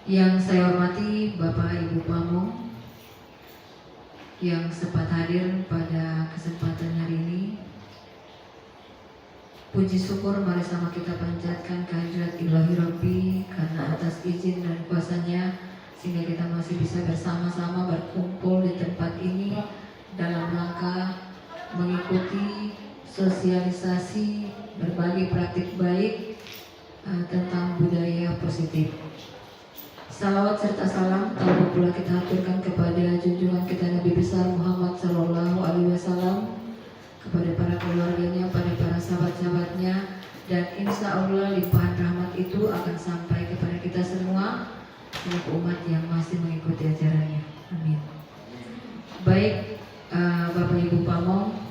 Yang saya hormati Bapak Ibu Pamong yang sempat hadir pada kesempatan hari ini. Puji syukur mari sama kita panjatkan kehadirat Ilahi Rabbi karena atas izin dan kuasanya sehingga kita masih bisa bersama-sama berkumpul di tempat ini dalam rangka mengikuti sosialisasi berbagai praktik baik tentang budaya positif. Salawat serta salam taala pula kita aturkan kepada junjungan kita Nabi besar Muhammad Sallallahu Alaihi Wasallam, kepada para keluarganya, pada para sahabat-sahabatnya, dan insya Allah limpahan rahmat itu akan sampai kepada kita semua, seluruh umat yang masih mengikuti acaranya. Amin. Baik, Bapak Ibu Pamong,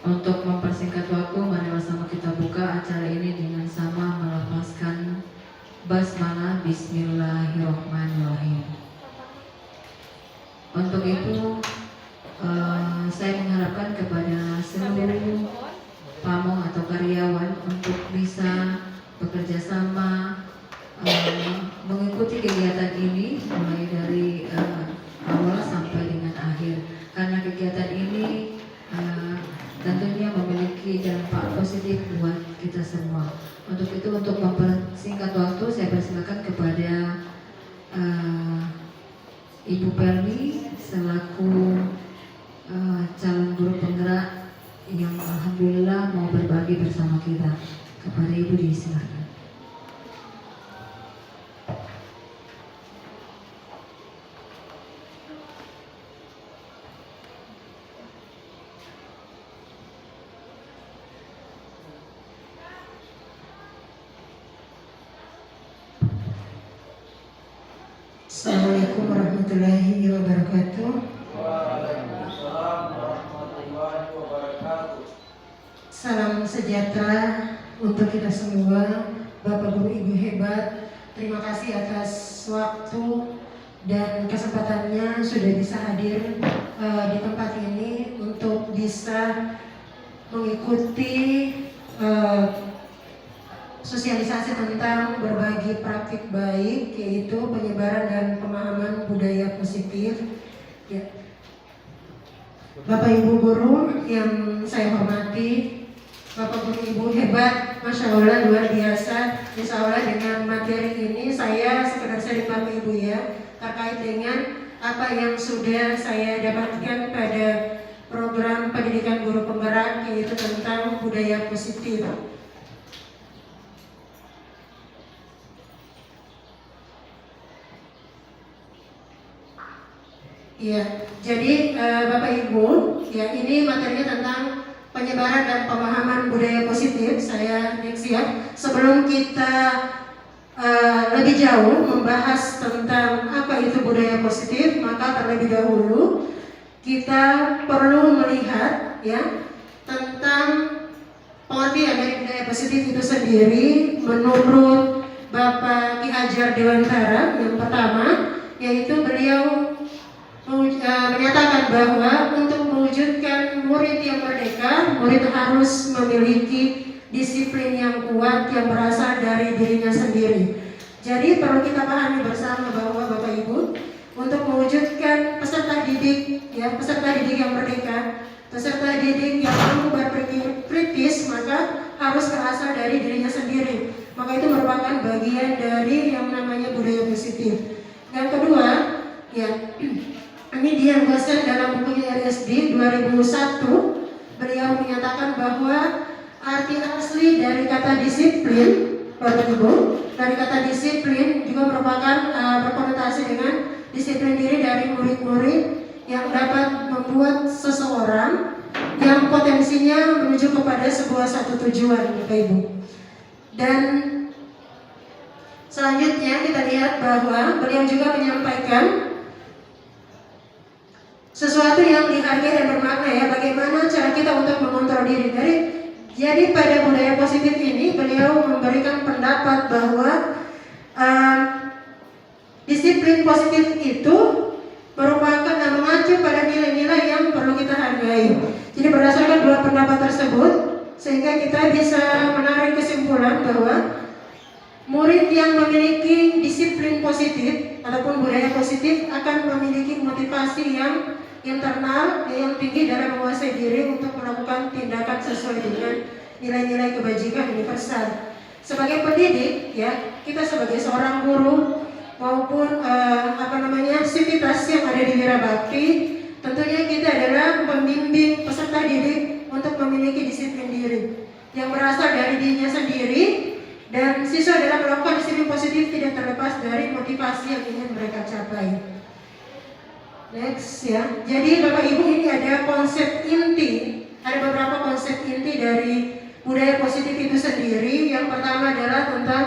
untuk mempersingkat waktu, mari sama kita buka acara ini dengan sama melafazkan basmalah Bismillahirrahmanirrahim. Untuk itu saya mengharapkan kepada seluruh pamong atau karyawan untuk bisa bekerja sama mengikuti kegiatan ini mulai dari awal sampai dengan akhir, karena kegiatan ini tentunya memiliki dampak positif buat kita semua. Untuk itu, untuk mempersingkat waktu, saya persilakan kepada Ibu Perli selaku calon guru penggerak yang alhamdulillah mau berbagi bersama kita. Kepada Ibu disilakan. Assalamualaikum warahmatullahi wabarakatuh. Waalaikumsalam warahmatullahi wabarakatuh. Salam sejahtera untuk kita semua, Bapak Guru Ibu hebat. Terima kasih atas waktu dan kesempatannya sudah bisa hadir di tempat ini untuk bisa mengikuti sosialisasi tentang berbagi praktik baik, yaitu penyebaran dan pemahaman budaya positif. Ya. Bapak Ibu guru yang saya hormati, Bapak Guru Ibu hebat, Masya Allah luar biasa. Insya Allah dengan materi ini saya sekedar sharing Bapak Ibu ya, terkait dengan apa yang sudah saya dapatkan pada program pendidikan guru penggerak, yaitu tentang budaya positif. Ya, jadi Bapak Ibu, ya ini materinya tentang penyebaran dan pemahaman budaya positif. Saya next ya. Sebelum kita lebih jauh membahas tentang apa itu budaya positif, maka terlebih dahulu kita perlu melihat ya tentang pengertian dari budaya positif itu sendiri menurut Bapak Ki Hajar Dewantara. Yang pertama, yaitu beliau menyatakan bahwa untuk mewujudkan murid yang merdeka, murid harus memiliki disiplin yang kuat yang berasal dari dirinya sendiri. Jadi perlu kita pahami bersama bahwa Bapak Ibu, untuk mewujudkan peserta didik yang merdeka, peserta didik yang mampu berpikir kritis, maka harus berasal dari dirinya sendiri. Maka itu merupakan bagian dari yang namanya budaya positif. Yang kedua, ya ini dijelaskan dalam bukunya RSD 2001. Beliau menyatakan bahwa arti asli dari kata disiplin, Bapak Ibu, dari kata disiplin juga merupakan berkonotasi dengan disiplin diri dari murid-murid yang dapat membuat seseorang yang potensinya menuju kepada sebuah satu tujuan, Bapak Ibu. Dan selanjutnya kita lihat bahwa beliau juga menyampaikan sesuatu yang dihargai dan bermakna ya, bagaimana cara kita untuk mengontrol diri. Jadi pada budaya positif ini beliau memberikan pendapat bahwa disiplin positif itu merupakan mengacu pada nilai-nilai yang perlu kita hargai. Jadi berdasarkan dua pendapat tersebut, sehingga kita bisa menarik kesimpulan bahwa Murid yang memiliki disiplin positif ataupun budaya positif akan memiliki motivasi yang internal yang tinggi dalam menguasai diri untuk melakukan tindakan sesuai dengan nilai-nilai kebajikan universal. Sebagai pendidik, ya, kita sebagai seorang guru maupun sivitas yang ada di Wirabakti, tentunya kita adalah membimbing peserta didik untuk memiliki disiplin diri yang berasal dari dirinya sendiri. Dan siswa dalam melakukan disiplin positif tidak terlepas dari motivasi yang ingin mereka capai. Next ya. Jadi Bapak Ibu, ini ada konsep inti, ada beberapa konsep inti dari budaya positif itu sendiri. Yang pertama adalah tentang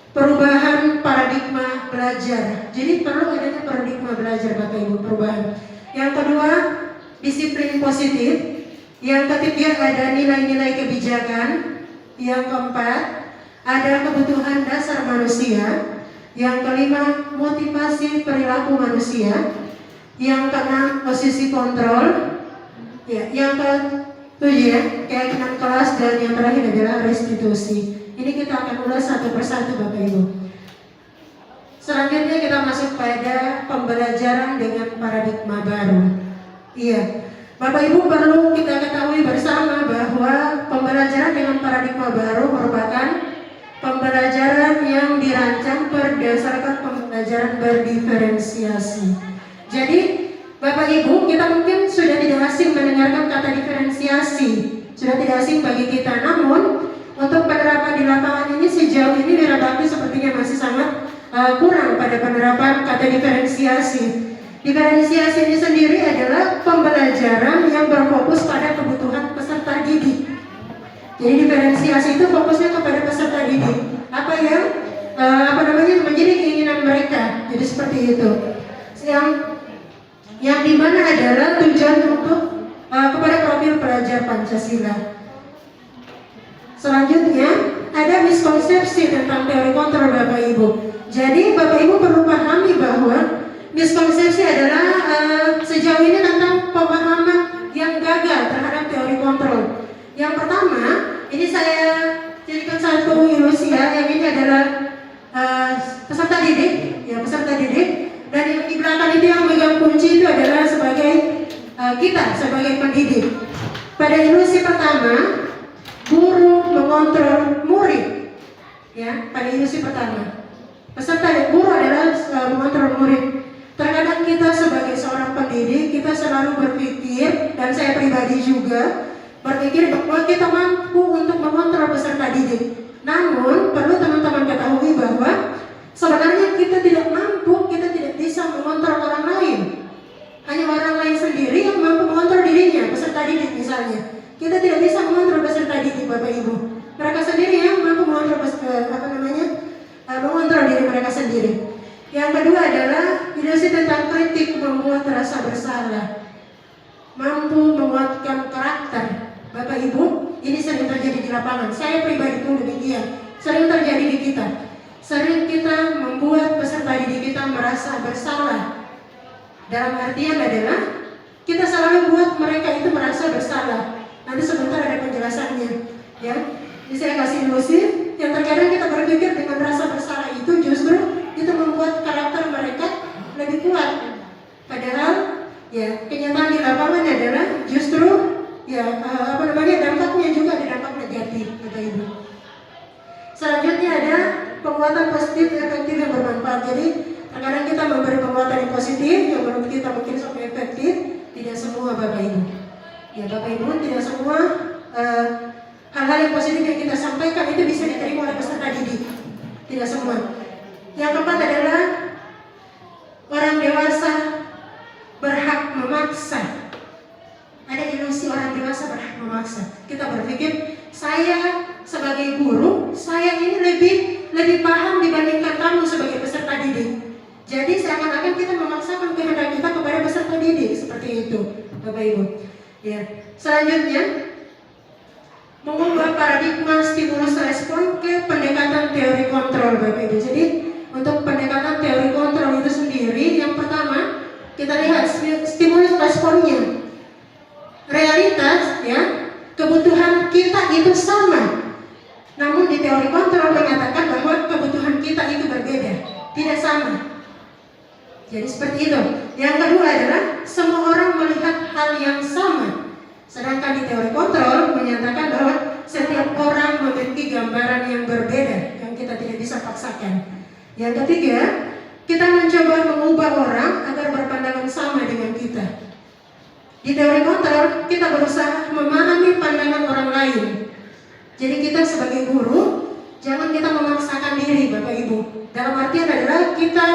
perubahan paradigma belajar. Jadi perlu adanya paradigma belajar Bapak Ibu, perubahan. Yang kedua, disiplin positif. Yang ketiga ada nilai-nilai kebijakan. Yang keempat, ada kebutuhan dasar manusia. Yang kelima, motivasi perilaku manusia. Yang keenam, posisi kontrol. Ya, yang ketujuh ya, keyakinan kelas, dan yang terakhir adalah restitusi. Ini kita akan ulas satu persatu Bapak Ibu. Selanjutnya kita masuk pada pembelajaran dengan paradigma baru. Iya, Bapak Ibu perlu kita ketahui bersama bahwa pembelajaran dengan paradigma baru merupakan pembelajaran yang dirancang berdasarkan pembelajaran berdiferensiasi. Jadi Bapak Ibu, kita mungkin sudah tidak asing mendengarkan kata diferensiasi, sudah tidak asing bagi kita. Namun untuk penerapan di lapangan ini sejauh ini Wirabakti sepertinya masih sangat kurang pada penerapan kata diferensiasi. Diferensiasi ini sendiri adalah pembelajaran yang berfokus pada kebutuhan peserta didik. Jadi diferensiasi itu fokusnya kepada peserta didik. Apa yang menjadi keinginan mereka. Jadi seperti itu. Yang dimana adalah tujuan untuk kepada profil pelajar Pancasila. Selanjutnya ada miskonsepsi tentang teori kontrol Bapak Ibu. Jadi Bapak Ibu perlu pahami bahwa miskonsepsi adalah sejauh ini tentang pemahaman yang gagal terhadap teori kontrol. Yang pertama, ini saya jadikan satu ilusi ya, yang ini adalah peserta didik, ya peserta didik, dan yang di belakang itu yang megang kunci itu adalah sebagai kita sebagai pendidik. Pada ilusi pertama, guru mengontrol murid, ya pada ilusi pertama, peserta dan guru adalah mengontrol murid. Terkadang kita sebagai seorang pendidik kita selalu berpikir, dan saya pribadi juga berpikir bahwa kita mampu untuk mengontrol peserta didik. Namun perlu teman-teman ketahui bahwa sebenarnya kita tidak mampu, kita tidak bisa mengontrol orang lain. Hanya orang lain sendiri yang mampu mengontrol dirinya, peserta didik misalnya. Kita tidak bisa mengontrol peserta didik Bapak Ibu. Mereka sendiri yang mampu mengontrol mengontrol diri mereka sendiri. Yang kedua adalah ilusi tentang kritik membuat rasa bersalah. Mampu menguatkan karakter. Bapak Ibu, ini sering terjadi di lapangan. Saya pribadi pun demikian. Sering terjadi di kita. Sering kita membuat peserta didik kita merasa bersalah. Dalam artian adalah kita selalu buat mereka itu merasa bersalah. Nanti sebentar ada penjelasannya. Ya, ini saya kasih ilusi. Yang terkadang kita berpikir dengan rasa bersalah itu justru itu membuat karakter mereka lebih kuat. Padahal ya kenyataan di lapangan adalah justru dampaknya juga ada dampak negatif Bapak Ibu. Selanjutnya ada penguatan positif efektif yang bermanfaat. Jadi terkadang kita memberi penguatan yang positif yang menurut kita mungkin sangat efektif, tidak semua Bapak Ibu. Ya Bapak Ibu, tidak semua hal-hal yang positif yang kita sampaikan itu bisa diterima oleh peserta didik. Tidak semua. Yang keempat adalah orang dewasa berhak memaksa. Ada ilusi orang dewasa berhak memaksa. Kita berpikir saya sebagai guru, saya ini lebih paham dibandingkan kamu sebagai peserta didik. Jadi seakan-akan kita memaksakan kehendak kita kepada peserta didik, seperti itu, Bapak Ibu. Ya. Selanjutnya, mengubah paradigma stimulus respon ke pendekatan teori kontrol, Bapak Ibu. Jadi untuk pendekatan teori kontrol itu sendiri, yang pertama kita lihat stimulus responnya. Realitas, ya, kebutuhan kita itu sama. Namun di teori kontrol menyatakan bahwa kebutuhan tidak sama. Jadi seperti itu. Yang kedua adalah semua orang melihat hal yang sama. Sedangkan di teori kontrol menyatakan bahwa setiap orang memiliki gambaran yang berbeda yang kita tidak bisa paksakan. Yang ketiga, kita mencoba mengubah orang agar berpandangan sama dengan kita. Di teori kontrol kita berusaha memahami pandangan orang lain. Jadi kita sebagai guru jangan kita memaksakan diri, Bapak Ibu. Dalam artian adalah kita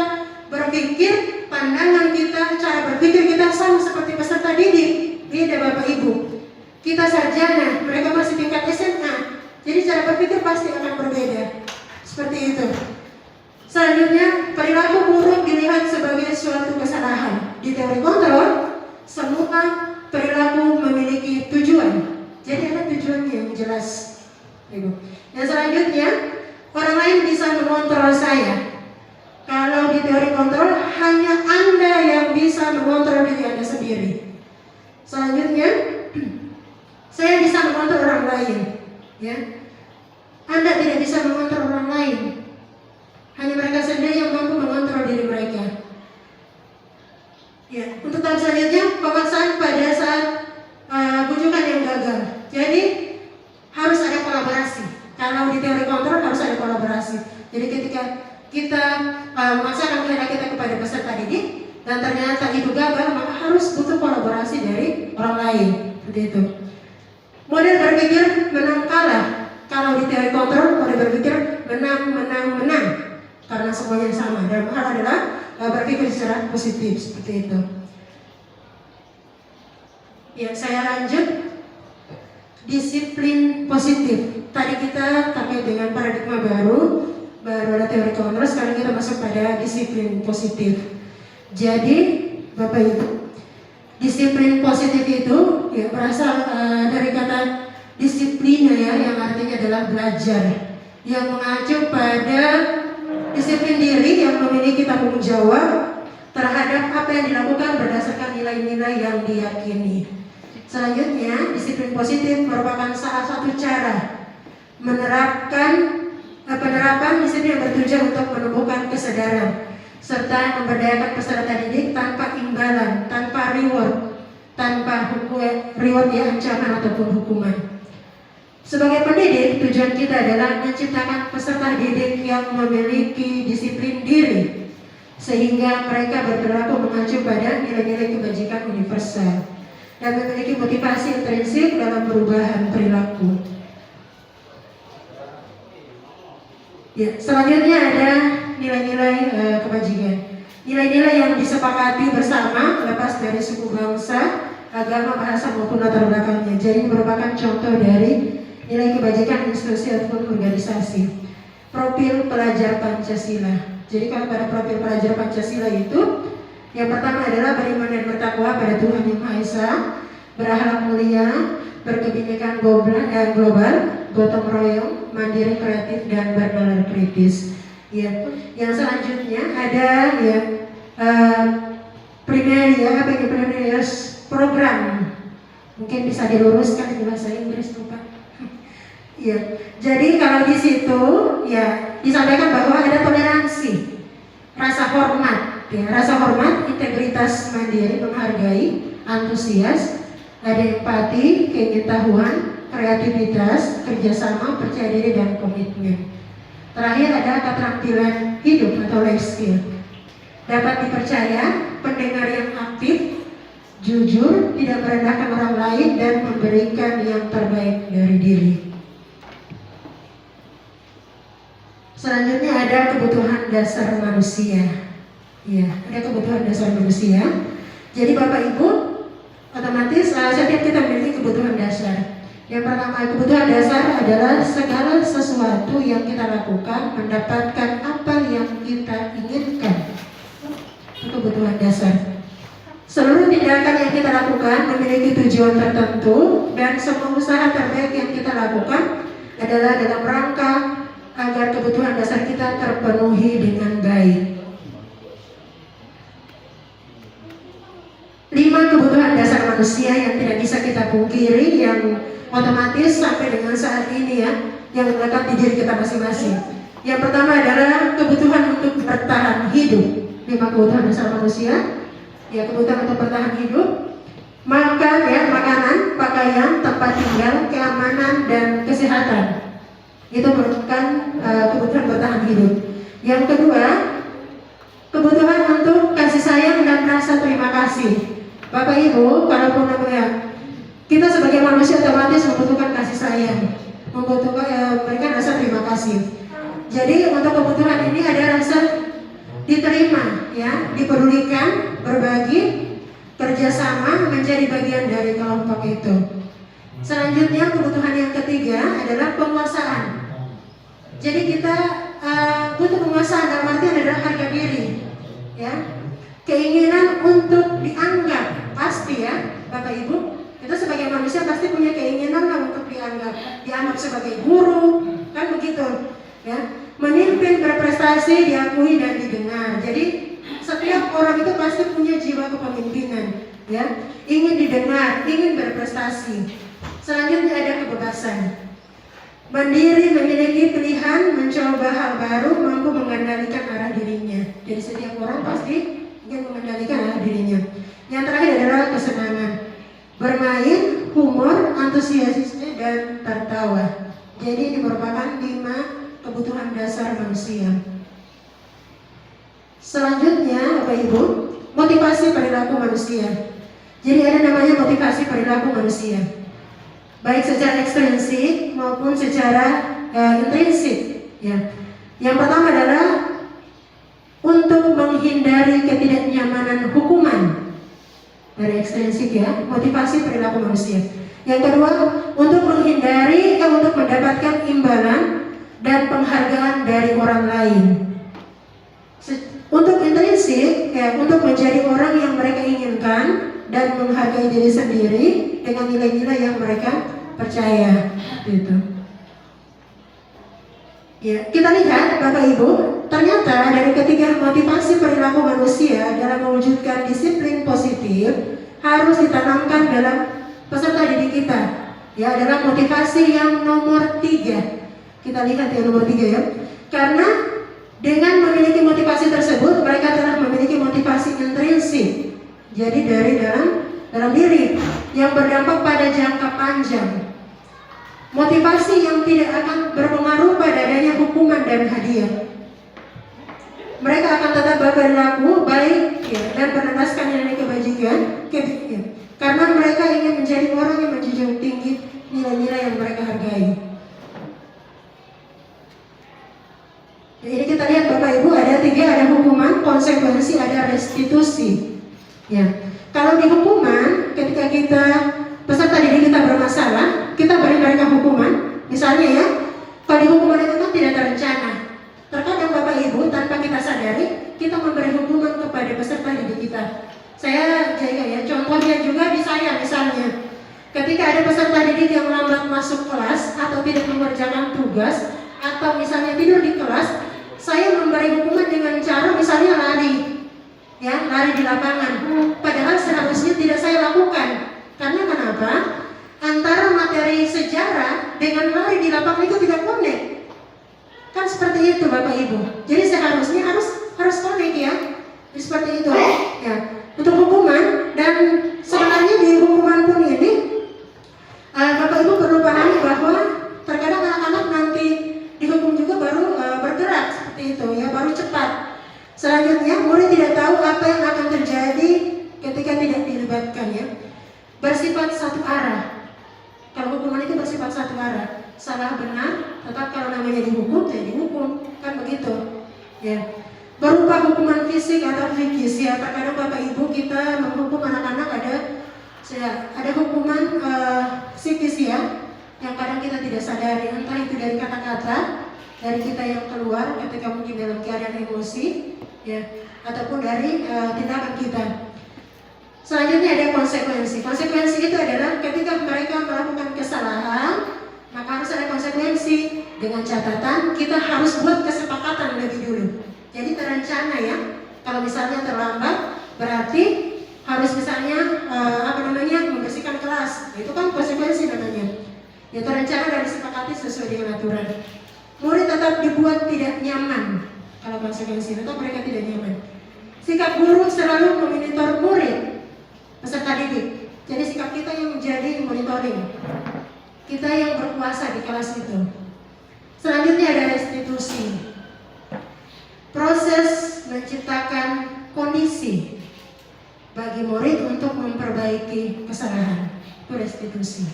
berpikir, pandangan kita, cara berpikir kita sama seperti peserta didik. Beda, Bapak Ibu. Kita sarjana, mereka masih tingkat SMA. Jadi cara berpikir pasti akan berbeda. Seperti itu. Selanjutnya, perilaku buruk dilihat sebagai suatu kesalahan. Di teori kontrol, semua perilaku memiliki tujuan. Jadi ada tujuannya yang jelas. Yang selanjutnya, orang lain bisa mengontrol saya. Kalau di teori kontrol, hanya Anda yang bisa mengontrol diri Anda sendiri. Selanjutnya, saya bisa mengontrol orang lain, ya. Anda tidak bisa mengontrol orang lain. Hanya mereka sendiri yang mampu mengontrol diri mereka. Ya, untuk tahap selanjutnya, pemaksaan pada saat kunjungan yang gagal. Jadi harus ada kolaborasi. Kalau di teori kontrol harus ada kolaborasi. Jadi ketika kita memaksakan kehendak kita kepada peserta didik dan ternyata itu gagal, maka harus butuh kolaborasi dari orang lain. Seperti itu. Model berpikir menang kalah. Kalau di teori kontrol, model berpikir menang. Karena semuanya sama. Dalam hal adalah berpikir secara positif. Seperti itu. Ya, saya lanjut. Disiplin positif. Tadi kita terkait dengan paradigma baru ada teori kontrol. Sekarang kita masuk pada disiplin positif. Jadi, Bapak Ibu, disiplin positif itu ya berasal dari kata disiplina, ya, yang artinya adalah belajar, yang mengacu pada disiplin diri yang memiliki tanggung jawab terhadap apa yang dilakukan berdasarkan nilai-nilai yang diyakini. Selanjutnya, disiplin positif merupakan salah satu cara penerapan disiplin yang bertujuan untuk menumbuhkan kesadaran serta memberdayakan peserta didik tanpa imbalan, tanpa reward, ya, ancaman ataupun hukuman. Sebagai pendidik, tujuan kita adalah menciptakan peserta didik yang memiliki disiplin diri sehingga mereka berperilaku mengacu pada nilai-nilai kebajikan universal dan memiliki motivasi intrinsik dalam perubahan perilaku. Ya, selanjutnya ada nilai-nilai kebajikan. Nilai-nilai yang disepakati bersama lepas dari suku bangsa, agama, bahasa maupun latar belakangnya. Jadi merupakan contoh dari nilai kebajikan institusi ataupun organisasi. Profil pelajar Pancasila. Jadi kalau pada profil pelajar Pancasila itu, yang pertama adalah beriman dan bertakwa pada Tuhan Yang Maha Esa, berakhlak mulia, berkebinekaan global, gotong royong, mandiri, kreatif, dan bernalar kritis. Ya, yang selanjutnya ada ya primaries program. Mungkin bisa diluruskan di bahasa Inggris, lupa. Ya, jadi kalau di situ ya disampaikan bahwa ada toleransi, rasa hormat, ya, rasa hormat, integritas, mandiri, menghargai, antusias, ada empati, keingin-tahuan, kreativitas, kerjasama, percaya diri, dan komitmen. Terakhir ada keterampilan hidup atau life skill. Dapat dipercaya, pendengar yang aktif, jujur, tidak merendahkan orang lain, dan memberikan yang terbaik dari diri. Selanjutnya ada kebutuhan dasar manusia. Ya, ada kebutuhan dasar manusia. Jadi Bapak Ibu, otomatis setiap kita memiliki kebutuhan dasar. Yang pertama, kebutuhan dasar adalah segala sesuatu yang kita lakukan mendapatkan apa yang kita inginkan. Itu kebutuhan dasar. Seluruh tindakan yang kita lakukan memiliki tujuan tertentu dan semua usaha terbaik yang kita lakukan adalah dalam rangka agar kebutuhan dasar kita terpenuhi dengan baik. 5 kebutuhan dasar manusia yang tidak bisa kita pungkiri, yang otomatis sampai dengan saat ini ya, yang melekat di diri kita masing-masing. Yang pertama adalah kebutuhan untuk bertahan 5 kebutuhan dasar manusia, ya kebutuhan untuk bertahan hidup, makan ya, makanan, pakaian, tempat tinggal, keamanan dan kesehatan. Itu merupakan kebutuhan bertahan hidup. Yang kedua, kebutuhan untuk kasih sayang dan rasa terima kasih. Bapak Ibu, kalaupun namanya kita sebagai manusia otomatis membutuhkan kasih sayang, membutuhkan memberikan rasa terima kasih. Jadi untuk kebutuhan ini ada rasa diterima, ya, dipedulikan, berbagi, kerjasama, menjadi bagian dari kelompok itu. Selanjutnya kebutuhan yang ketiga adalah penguasaan. Jadi kita butuh penguasaan, dalam artian adalah harga diri, ya, keinginan untuk dianggap, pasti ya, Bapak Ibu, kita sebagai manusia pasti punya keinginan lah untuk dianggap sebagai guru, kan begitu, ya. Memimpin, berprestasi, diakui dan didengar. Jadi setiap orang itu pasti punya jiwa kepemimpinan, ya, ingin didengar, ingin berprestasi. Selanjutnya ada kebebasan, mandiri, memiliki pilihan, mencoba hal baru, mampu mengendalikan arah dirinya. Jadi setiap orang pasti ingin mengendalikan arah dirinya. Yang terakhir adalah kesenangan, bermain, humor, antusiasme dan tertawa. Jadi ini merupakan 5 kebutuhan dasar manusia. Selanjutnya, Bapak Ibu, motivasi perilaku manusia. Jadi ada namanya motivasi perilaku manusia, baik secara ekstrinsik maupun secara intrinsik. Ya. Yang pertama adalah untuk menghindari ketidaknyamanan hukuman, dari ekstrinsik ya, motivasi perilaku manusia. Yang kedua, untuk menghindari untuk mendapatkan imbalan dan penghargaan dari orang lain. Untuk intrinsik, ya, untuk menjadi orang yang mereka inginkan dan menghargai diri sendiri dengan nilai-nilai yang mereka percaya. Gitu. Ya, kita lihat Bapak Ibu, ternyata dari ketiga motivasi perilaku manusia dalam mewujudkan disiplin positif harus ditanamkan dalam peserta didik kita. Ya, adalah motivasi yang nomor 3. Kita lihat yang nomor 3 ya. Karena dengan memiliki motivasi tersebut, mereka telah memiliki motivasi intrinsik. Jadi dari dalam diri yang berdampak pada jangka panjang. Motivasi yang tidak akan berpengaruh pada adanya hukuman dan hadiah. Mereka akan tetap berperilaku baik ya, dan berdasarkan nilai kebajikan, karena mereka ingin menjadi orang yang menjunjung tinggi nilai-nilai yang mereka hargai. Jadi kita lihat Bapak Ibu, ada 3, ada hukuman, konsekuensi, ada restitusi. Ya, kalau di hukuman, ketika kita peserta didik kita bermasalah, kita beri mereka hukuman. Misalnya ya, kalau di hukuman itu kan tidak terencana. Terkadang Bapak Ibu tanpa kita sadari, kita memberi hukuman kepada peserta didik kita. Saya jaga ya, contohnya juga di saya misalnya, ketika ada peserta didik yang lambat masuk kelas atau tidak mengerjakan tugas atau misalnya tidur di kelas, saya memberi hukuman dengan cara misalnya lari, ya, lari di lapangan. Padahal seharusnya tidak saya lakukan. Karena kenapa? Antara materi sejarah dengan lari di lapangan itu tidak connect. Kan seperti itu Bapak Ibu. Jadi seharusnya harus connect ya. Seperti itu. Ya. Untuk hukuman, dan sebenarnya di hukuman pun ini Bapak Ibu perlu pahami bahwa terkadang anak-anak nanti dihukum juga baru bergerak seperti itu ya, baru cepat. Selanjutnya murid tidak tahu apa yang akan terjadi ketika tidak dilibatkan ya. Bersifat satu arah. Kalau hukuman itu bersifat satu arah, salah benar, tetap kalau namanya dihukum, ya dihukum, kan begitu. Ya. Berupa hukuman fisik atau psikis ya. Terkadang Bapak Ibu kita menghukum anak-anak ada hukuman psikis ya, yang kadang kita tidak sadari, entah itu dari kata-kata dari kita yang keluar ketika mungkin dalam keadaan emosi ya, ataupun dari tindakan kita. Selanjutnya ada konsekuensi. Konsekuensi itu adalah ketika mereka melakukan kesalahan, maka harus ada konsekuensi. Dengan catatan kita harus buat kesepakatan lebih dulu. Jadi terencana ya. Kalau misalnya terlambat, berarti harus misalnya membersihkan kelas. Itu kan konsekuensi namanya. Ya, terencana dan disepakati sesuai dengan aturan. Murid tetap dibuat tidak nyaman. Kalau konsekuensi, tetap mereka tidak nyaman. Sikap guru selalu memonitor murid, peserta didik. Jadi sikap kita yang menjadi monitoring. Kita yang berkuasa di kelas itu. Selanjutnya ada restitusi. Proses menciptakan kondisi bagi murid untuk memperbaiki kesalahan. Itu restitusi.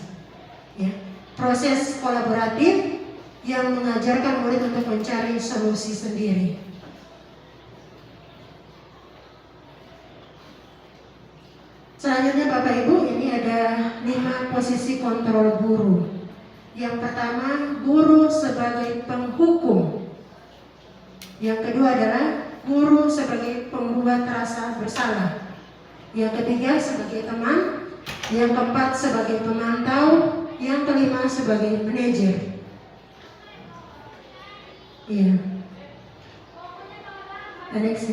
Ya. Proses kolaboratif yang mengajarkan murid untuk mencari solusi sendiri. Selanjutnya Bapak Ibu, ini ada 5 posisi kontrol guru. Yang pertama, guru sebagai penghukum. Yang kedua adalah guru sebagai pembuat rasa bersalah. Yang ketiga sebagai teman. Yang keempat sebagai pemantau. Yang kelima sebagai manajer. Iya. Next,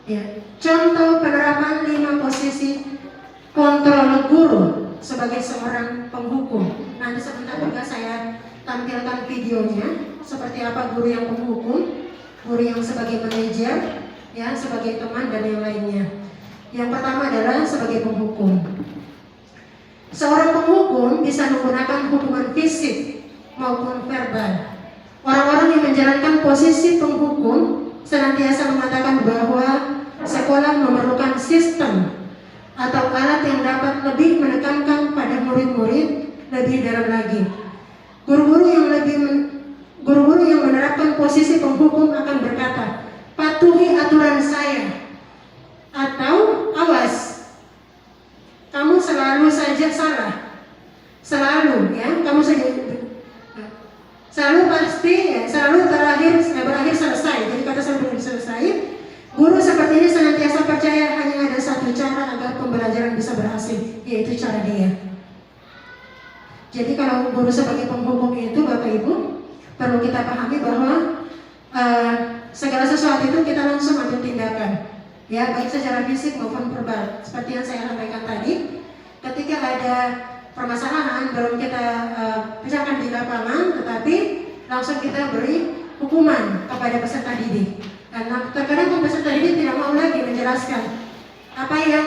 ya, contoh penerapan 5 posisi kontrol guru sebagai seorang penghukum. Nanti sebentar juga saya tampilkan videonya seperti apa guru yang penghukum, guru yang sebagai manajer, ya, sebagai teman dan yang lainnya. Yang pertama adalah sebagai penghukum. Seorang penghukum bisa menggunakan hukuman fisik maupun verbal. Orang-orang yang menjalankan posisi penghukum senantiasa mengatakan bahwa sekolah memerlukan sistem atau alat yang dapat lebih menekankan pada murid-murid lebih dalam lagi. Guru-guru yang menerapkan posisi penghukum akan berkata, patuhi aturan saya, atau awas, kamu selalu saja salah, selalu, ya, kamu saja selalu pasti, ya, selalu berakhir selesai. Jadi kata selalu selesai. Guru seperti ini senantiasa percaya hanya ada satu cara agar pembelajaran bisa berhasil, yaitu cara dia. Jadi kalau guru sebagai penghukum itu, Bapak Ibu, perlu kita pahami bahwa segala sesuatu itu kita langsung ambil tindakan, ya, baik secara fisik maupun verbal. Seperti yang saya sampaikan tadi, ketika ada permasalahan belum kita pecahkan di lapangan, tetapi langsung kita beri hukuman kepada peserta didik. Karena terkadang peserta didik tidak mau lagi menjelaskan apa yang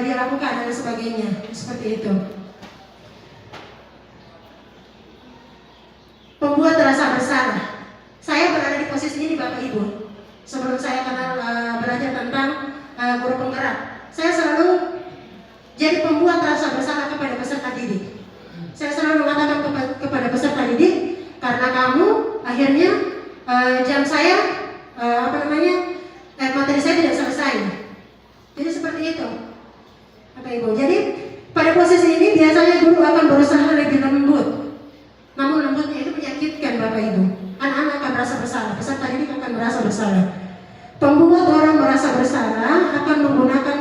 dia lakukan dan sebagainya, seperti itu. Pembuat rasa bersalah. Saya berada di posisi ini, Bapak Ibu. Sebelum saya kenal belajar tentang guru penggerak, saya selalu jadi pembuat rasa bersalah kepada peserta didik. Saya selalu mengatakan kepada peserta didik, karena kamu akhirnya jam saya materi saya tidak selesai. Jadi seperti itu, Bapak Ibu. Jadi pada posisi ini biasanya guru akan berusaha lebih lembut. Namun lembutnya itu menyakitkan, Bapak Ibu. Anak-anak akan merasa bersalah, peserta didik akan merasa bersalah. Pembuat orang merasa bersalah akan menggunakan,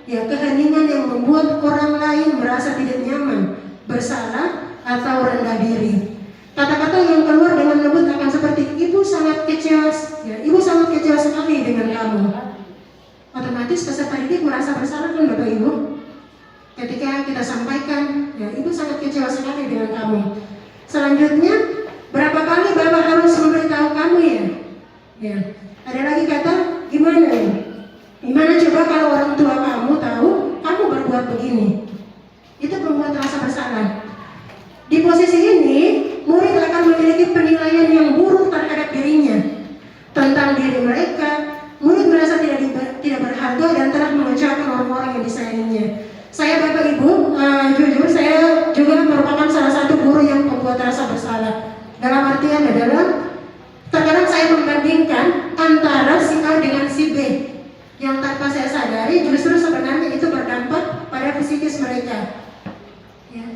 ya, keheningan yang membuat orang lain merasa tidak nyaman, bersalah atau rendah diri. Kata-kata yang keluar dengan lembut akan seperti, ibu sangat kecewa, ya, ibu sangat kecewa sekali dengan kamu. Otomatis peserta didik merasa bersalah, kan, Bapak Ibu? Ketika kita sampaikan, ya, ibu sangat kecewa sekali dengan kamu. Selanjutnya, berapa kali Bapak harus memberitahu kamu, ya? Ya. Ada lagi kata, gimana ya? Gimana coba kalau orang tua kamu tahu kamu berbuat begini? Itu membuat rasa bersalah. Di posisi ini, murid akan memiliki penilaian yang buruk terhadap dirinya tentang diri mereka. Murid merasa tidak berharga dan telah mengecewakan orang-orang yang disayanginya. Saya, Bapak Ibu, jujur saya juga merupakan salah satu guru yang membuat rasa bersalah. Dalam artian adalah terkadang saya membandingkan antara si A dengan si B, yang tanpa saya sadari justru sebenarnya itu berdampak pada psikis mereka. Ya.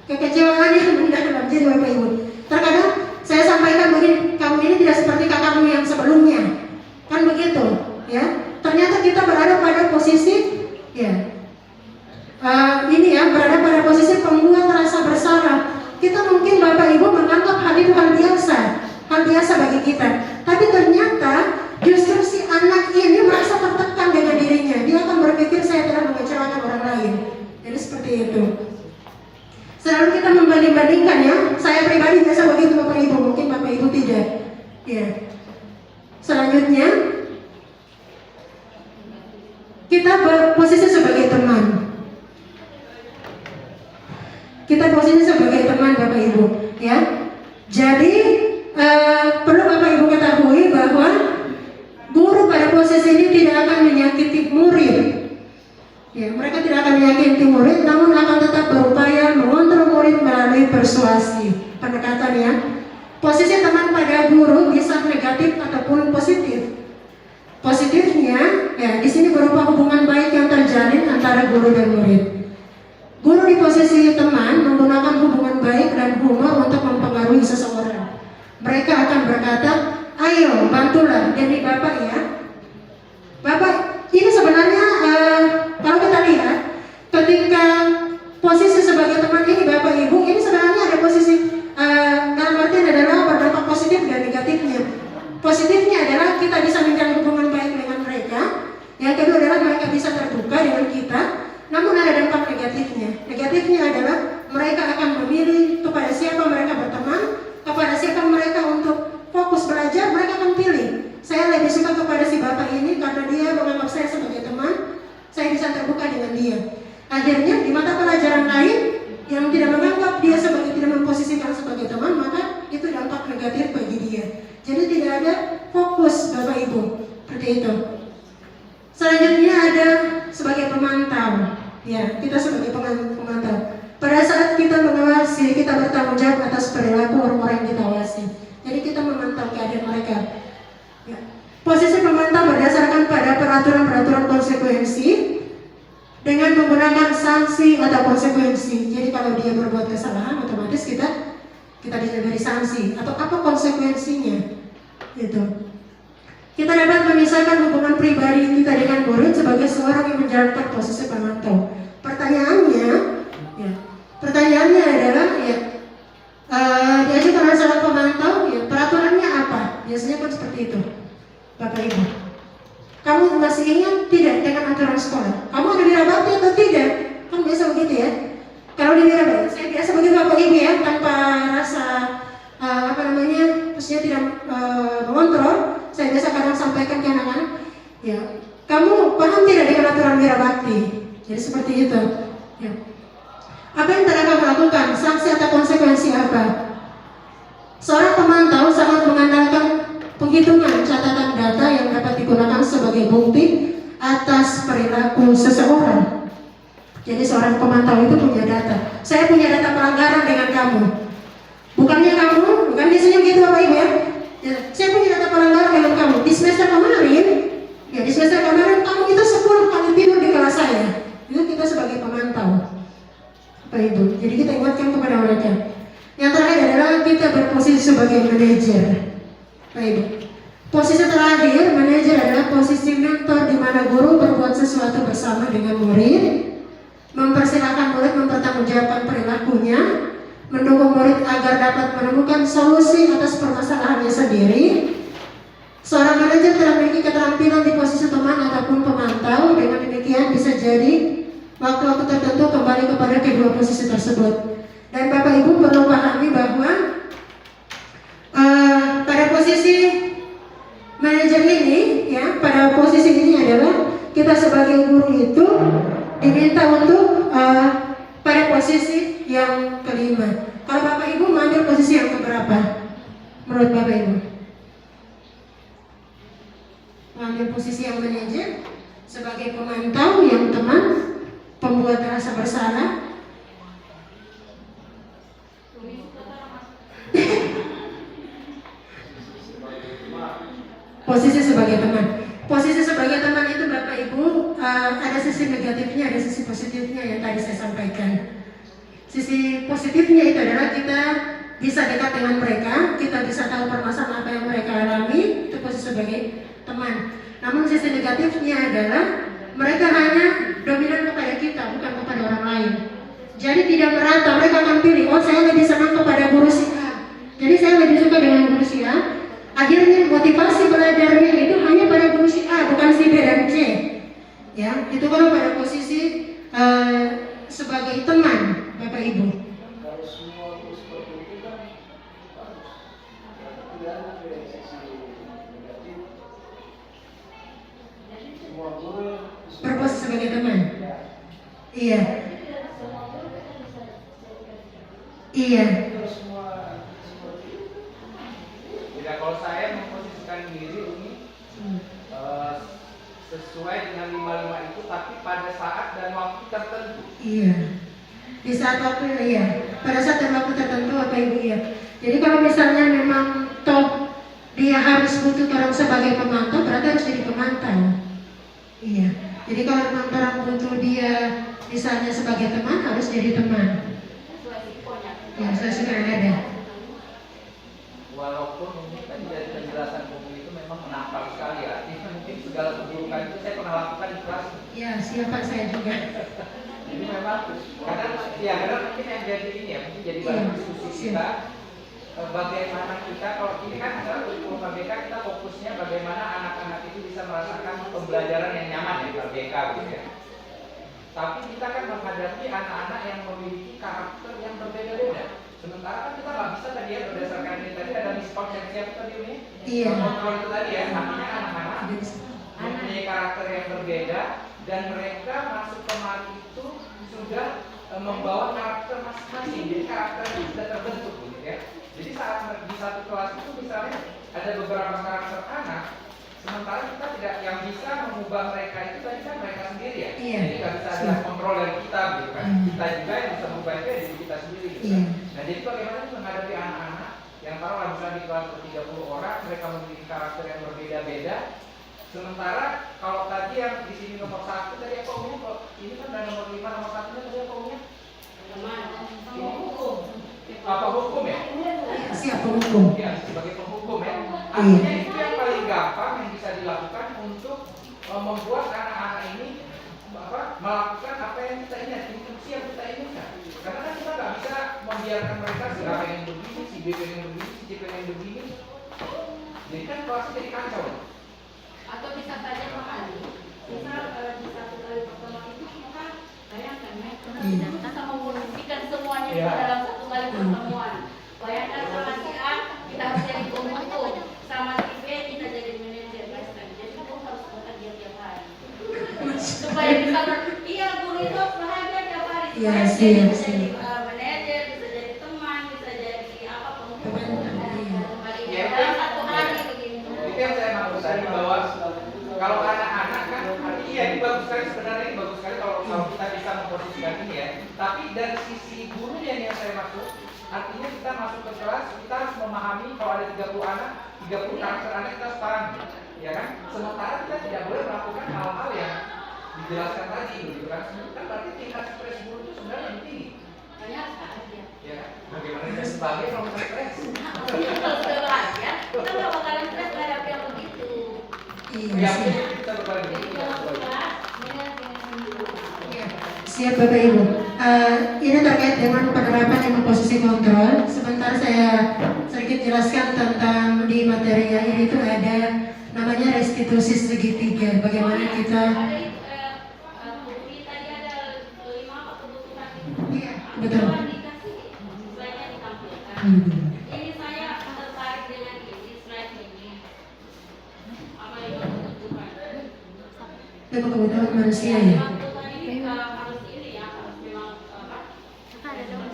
Kekecewaan yang mendalam. Jadi Bapak Ibu, terkadang saya sampaikan begini, kamu ini tidak seperti kakakmu yang sebelumnya, kan begitu, ya. Ternyata kita berada pada posisi, ya, berada pada posisi pembuat rasa bersalah. Kita mungkin, Bapak Ibu, menganggap hal itu hal biasa bagi kita. Tapi ternyata justru si anak ini merasa tertekan dengan dirinya. Dia akan berpikir saya telah mengecewakan orang lain. Jadi seperti itu. Selalu kita membanding-bandingkan, ya. Saya pribadi biasa begitu, Bapak Ibu. Mungkin Bapak Ibu tidak. kepada guru bisa negatif ataupun positif. Positifnya, ya di sini berupa hubungan baik yang terjalin antara guru dan murid. Guru di posisi teman menggunakan hubungan baik dan humor untuk mempengaruhi seseorang. Mereka akan berkata, ayo bantulah demi Bapak ya. Bapak, ini sebenarnya kalau kita lihat, ketika posisi sebagai teman ini Bapak Ibu, ini sebenarnya ada posisi dalam artian adalah berdampak positif dan negatifnya. Positifnya adalah kita bisa menjalin hubungan baik dengan mereka. Yang kedua adalah mereka bisa terbuka dengan kita. Namun ada dampak negatifnya. Negatifnya adalah mereka akan memilih kepada siapa mereka berteman, kepada siapa mereka untuk fokus belajar, mereka akan pilih. Saya lebih suka kepada si Bapak ini karena dia menganggap saya sebagai teman, saya bisa terbuka dengan dia. Akhirnya di mata pelajaran lain yang tidak menganggap dia sebagai, tidak memposisikan sebagai teman, maka itu dampak negatif bagi dia. Jadi tidak ada fokus Bapak Ibu, seperti itu. Selanjutnya ada sebagai pemantau. Ya, kita sebagai pemantau. Pada saat kita mengawasi, kita bertanggung jawab atas perilaku orang-orang yang kita awasi. Jadi kita memantau keadaan mereka. Ya. Posisi pemantau berdasarkan pada peraturan-peraturan konsekuensi dengan menggunakan sanksi atau konsekuensi. Jadi kalau dia berbuat kesalahan, otomatis kita diberi sanksi. Atau apa konsekuensinya? Gitu. Kita dapat memisahkan hubungan pribadi kita dengan murid sebagai seorang yang menjalankan posisi pemantau. Pertanyaannya adalah diajukan oleh seorang pemantau, peraturannya apa? Biasanya kan seperti itu, Bapak Ibu. Kamu masih ingat tidak dengan aturan sekolah? Kamu ada wirabakti atau tidak? Kan biasa begitu ya. Kalau di wirabakti, saya biasa begitu Bapak Ibu ya, tanpa rasa maksudnya tidak mengontrol. Saya biasa kadang sampaikan ke anak-anak, ya, kamu paham tidak dengan aturan wirabakti? Jadi seperti itu. Ya. Apa yang telah kamu lakukan? Sanksi atau konsekuensi apa? Seorang pemantau sangat mengandalkan penghitungan catatan data yang dapat digunakan sebagai bukti atas perilaku seseorang. Jadi seorang pemantau itu punya data. Saya punya data pelanggaran dengan kamu. Bukan biasanya gitu Bapak Ibu ya. Saya punya data pelanggaran dengan kamu. Di semester kemarin kamu itu 10 kali tidur di kelas saya. Itu kita sebagai pemantau, Bapak Ibu. Jadi kita ingatkan kepada mereka. Yang terakhir adalah kita berposisi sebagai manajer, Bapak Ibu. Posisi terakhir, manajer adalah posisi mentor di mana guru berbuat sesuatu bersama dengan murid, mempersilahkan murid mempertanggungjawabkan perilakunya, mendukung murid agar dapat menemukan solusi atas permasalahannya sendiri. Seorang manajer telah memiliki keterampilan di posisi teman ataupun pemantau. Dengan demikian bisa jadi waktu-waktu tertentu kembali kepada kedua posisi tersebut. Dan Bapak Ibu perlu pahami bahwa pada posisi manajer ini, ya, pada posisi ini adalah kita sebagai guru itu diminta untuk pada posisi yang kelima. Kalau Bapak Ibu mengambil posisi yang keberapa? Menurut Bapak Ibu? Mengambil posisi yang manajer, sebagai pemantau, yang teman, pembuat rasa bersalah. Posisi sebagai teman. Posisi sebagai teman itu Bapak Ibu ada sisi negatifnya, ada sisi positifnya yang tadi saya sampaikan. Sisi positifnya itu adalah kita bisa dekat dengan mereka, kita bisa tahu permasalahan apa yang mereka alami, itu posisi sebagai teman. Namun sisi negatifnya adalah mereka hanya dominan kepada kita, bukan kepada orang lain. Jadi tidak merata, mereka akan pilih, oh saya lebih senang kepada guru si A, jadi saya lebih suka dengan guru si A. Akhirnya motivasi belajarnya itu hanya pada guru si A, bukan si B dan C. Ya, itu kalau pada posisi sebagai teman, Bapak Ibu. Kalau semua itu seperti itu kan tidak ada dari sisi negatif. Semua guru Berposisi sebagai teman. Iya. Iya. semua seperti itu. Tidak, kalau saya memposisikan diri ini sesuai dengan 55 itu, tapi pada saat dan waktu tertentu. Iya. Di saat waktu, iya. Pada saat dan waktu tertentu Bapak Ibu, ya. Jadi kalau misalnya memang toh sebagai pemantau berarti harus jadi pemantau. Iya. Jadi kalau memang orang butuh dia misalnya sebagai teman harus jadi teman. Ya, saya suka ada. Walaupun mungkin kan dari penjelasan buku itu memang menampar sekali ya. Ini mungkin segala keburukan itu saya pernah lakukan di kelas. Ya, siapa saya juga. Jadi memang kadang mungkin yang jadi ini ya, mungkin jadi bahan diskusi kita. Bagaimana kita, kalau ini kan adalah kurikulum KBK, kita fokusnya bagaimana anak-anak itu bisa merasakan pembelajaran yang nyaman di KBK gitu ya. Tapi kita kan menghadapi anak-anak yang memiliki karakter yang berbeda-beda. Sementara kan kita nggak bisa tadi ya, berdasarkan ini tadi ada miskonsepsi apa tadi ini? Iya. Kontrol itu tadi ya, artinya anak-anak mempunyai karakter yang berbeda dan mereka masuk kemari itu sudah membawa karakter masing-masing. Jadi karakternya sudah terbentuk gitu ya. Jadi saat di satu kelas itu misalnya ada beberapa karakter anak, sementara kita tidak yang bisa mengubah mereka itu tadi kan mereka sendiri ya. Iya. Jadi nggak bisa ada kontrol dari kita gitu kan. Kita juga yang bisa mengubah itu diri kita sendiri gitu kan. Nah jadi bagaimana menghadapi anak-anak yang taruhlah misalnya di kelas ber-30 orang, mereka memiliki karakter yang berbeda-beda. Sementara kalau tadi yang di sini nomor 1 tadi apa umumnya kok ini kan ada nomor 5 nomor 1 tadi apa umumnya? Apa hukum ya? Siapa hukum? Ya, sebagai penghukum ya. Artinya itu yang paling gampang yang bisa dilakukan untuk membuat anak-anak ini melakukan apa yang kita ingat, instruksi yang kita inginkan. Karena kan kita nggak bisa membiarkan mereka si A pengen begini, si B pengen begini, si C pengen begini. Jadi kan kelasnya jadi kacau. Atau bisa saja mahali. Misal di satu kali pertemuan itu maka bayangkan kita sama memposisikan semuanya itu dalam satu kali pertemuan. Bayangkan sama si A kita harus jadi pembentuk, sama si B kita jadi manajer. Jadi kamu harus bekerja tiap hari supaya bisa iya guru itu bahagia tiap hari supaya dia bisa jadi manajer, bisa jadi teman, bisa jadi apa pembentuk dalam satu hari begini. Itu yang saya maksud tadi bahwa kalau anak-anak kan iya ini bagus sekali, sebenarnya ini bagus sekali kalau kita bisa memposisikan ini ya. Tapi dari sisi gurunya yang saya maksud, artinya kita masuk ke kelas kita harus memahami kalau ada 30 anak, 30 karakter anak kita harus paham, ya kan? Sementara kita tidak boleh melakukan hal-hal yang dijelaskan tadi, gitu kan? Kan berarti tingkat stres guru itu sebenarnya lebih tinggi. Ternyata Ya, bagaimana kita sebagai kalau kita stres? kalau sudah bahagia, kita nggak bakalan stres menghadapi yang begitu. Iya. Kita berbagi. Jadi kalau kelas, Siap Bapak Ibu. Ini terkait dengan penerapan ilmu posisi kontrol. Sebentar saya sedikit jelaskan tentang di materinya ini itu ada namanya restitusi segitiga. Bagaimana kita tadi ada 5 apa kebutuhan itu. Iya, betul. Kalau dikasih slide-nya ditampilkan. Ini saya tertarik dengan ini slide ini. Apa itu kebutuhan? ilmu kebutuhan manusia ya. Kebutuhan ini harus ini ya, harus memang apa?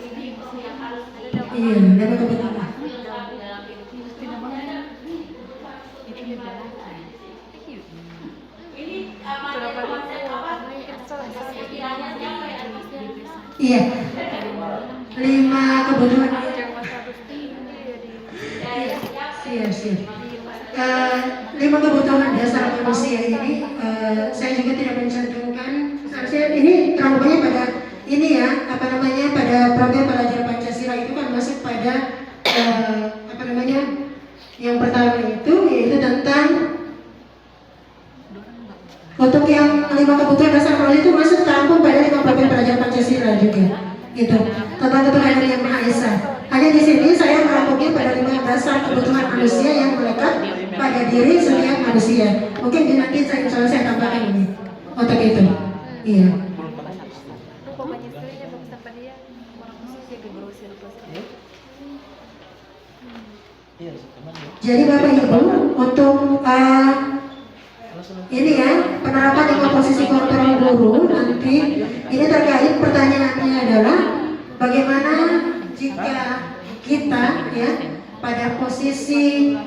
Ini yang harus Iya, ilmu kebutuhan. dilengkapi dalam hidup. Ini materi konsep apa? Sekiranya siapa yang Iya. 5 kebutuhan. Siap. 5 kebutuhan dasar manusia ini saya juga tidak mencantumkan. Seharusnya ini terlalu banyak pada ini ya, apa namanya, pada program pelajar Pancasila itu kan masuk pada apa namanya, yang pertama itu yaitu tentang untuk yang 5 kebutuhan dasar manusia itu masuk terangkum pada 5 program pelajar Pancasila juga. Gitu. Tentang ketuhanan yang Maha Esa. Hanya di sini saya merangkumnya pada 5 dasar kebutuhan manusia yang melekat pada diri setiap manusia. Mungkin nanti saya tambahkan ini untuk itu. Iya. Jadi Bapak Ibu untuk ini ya penerapan ilmu posisi kontrol guru nanti ini terkait pertanyaannya adalah bagaimana jika kita ya pada posisi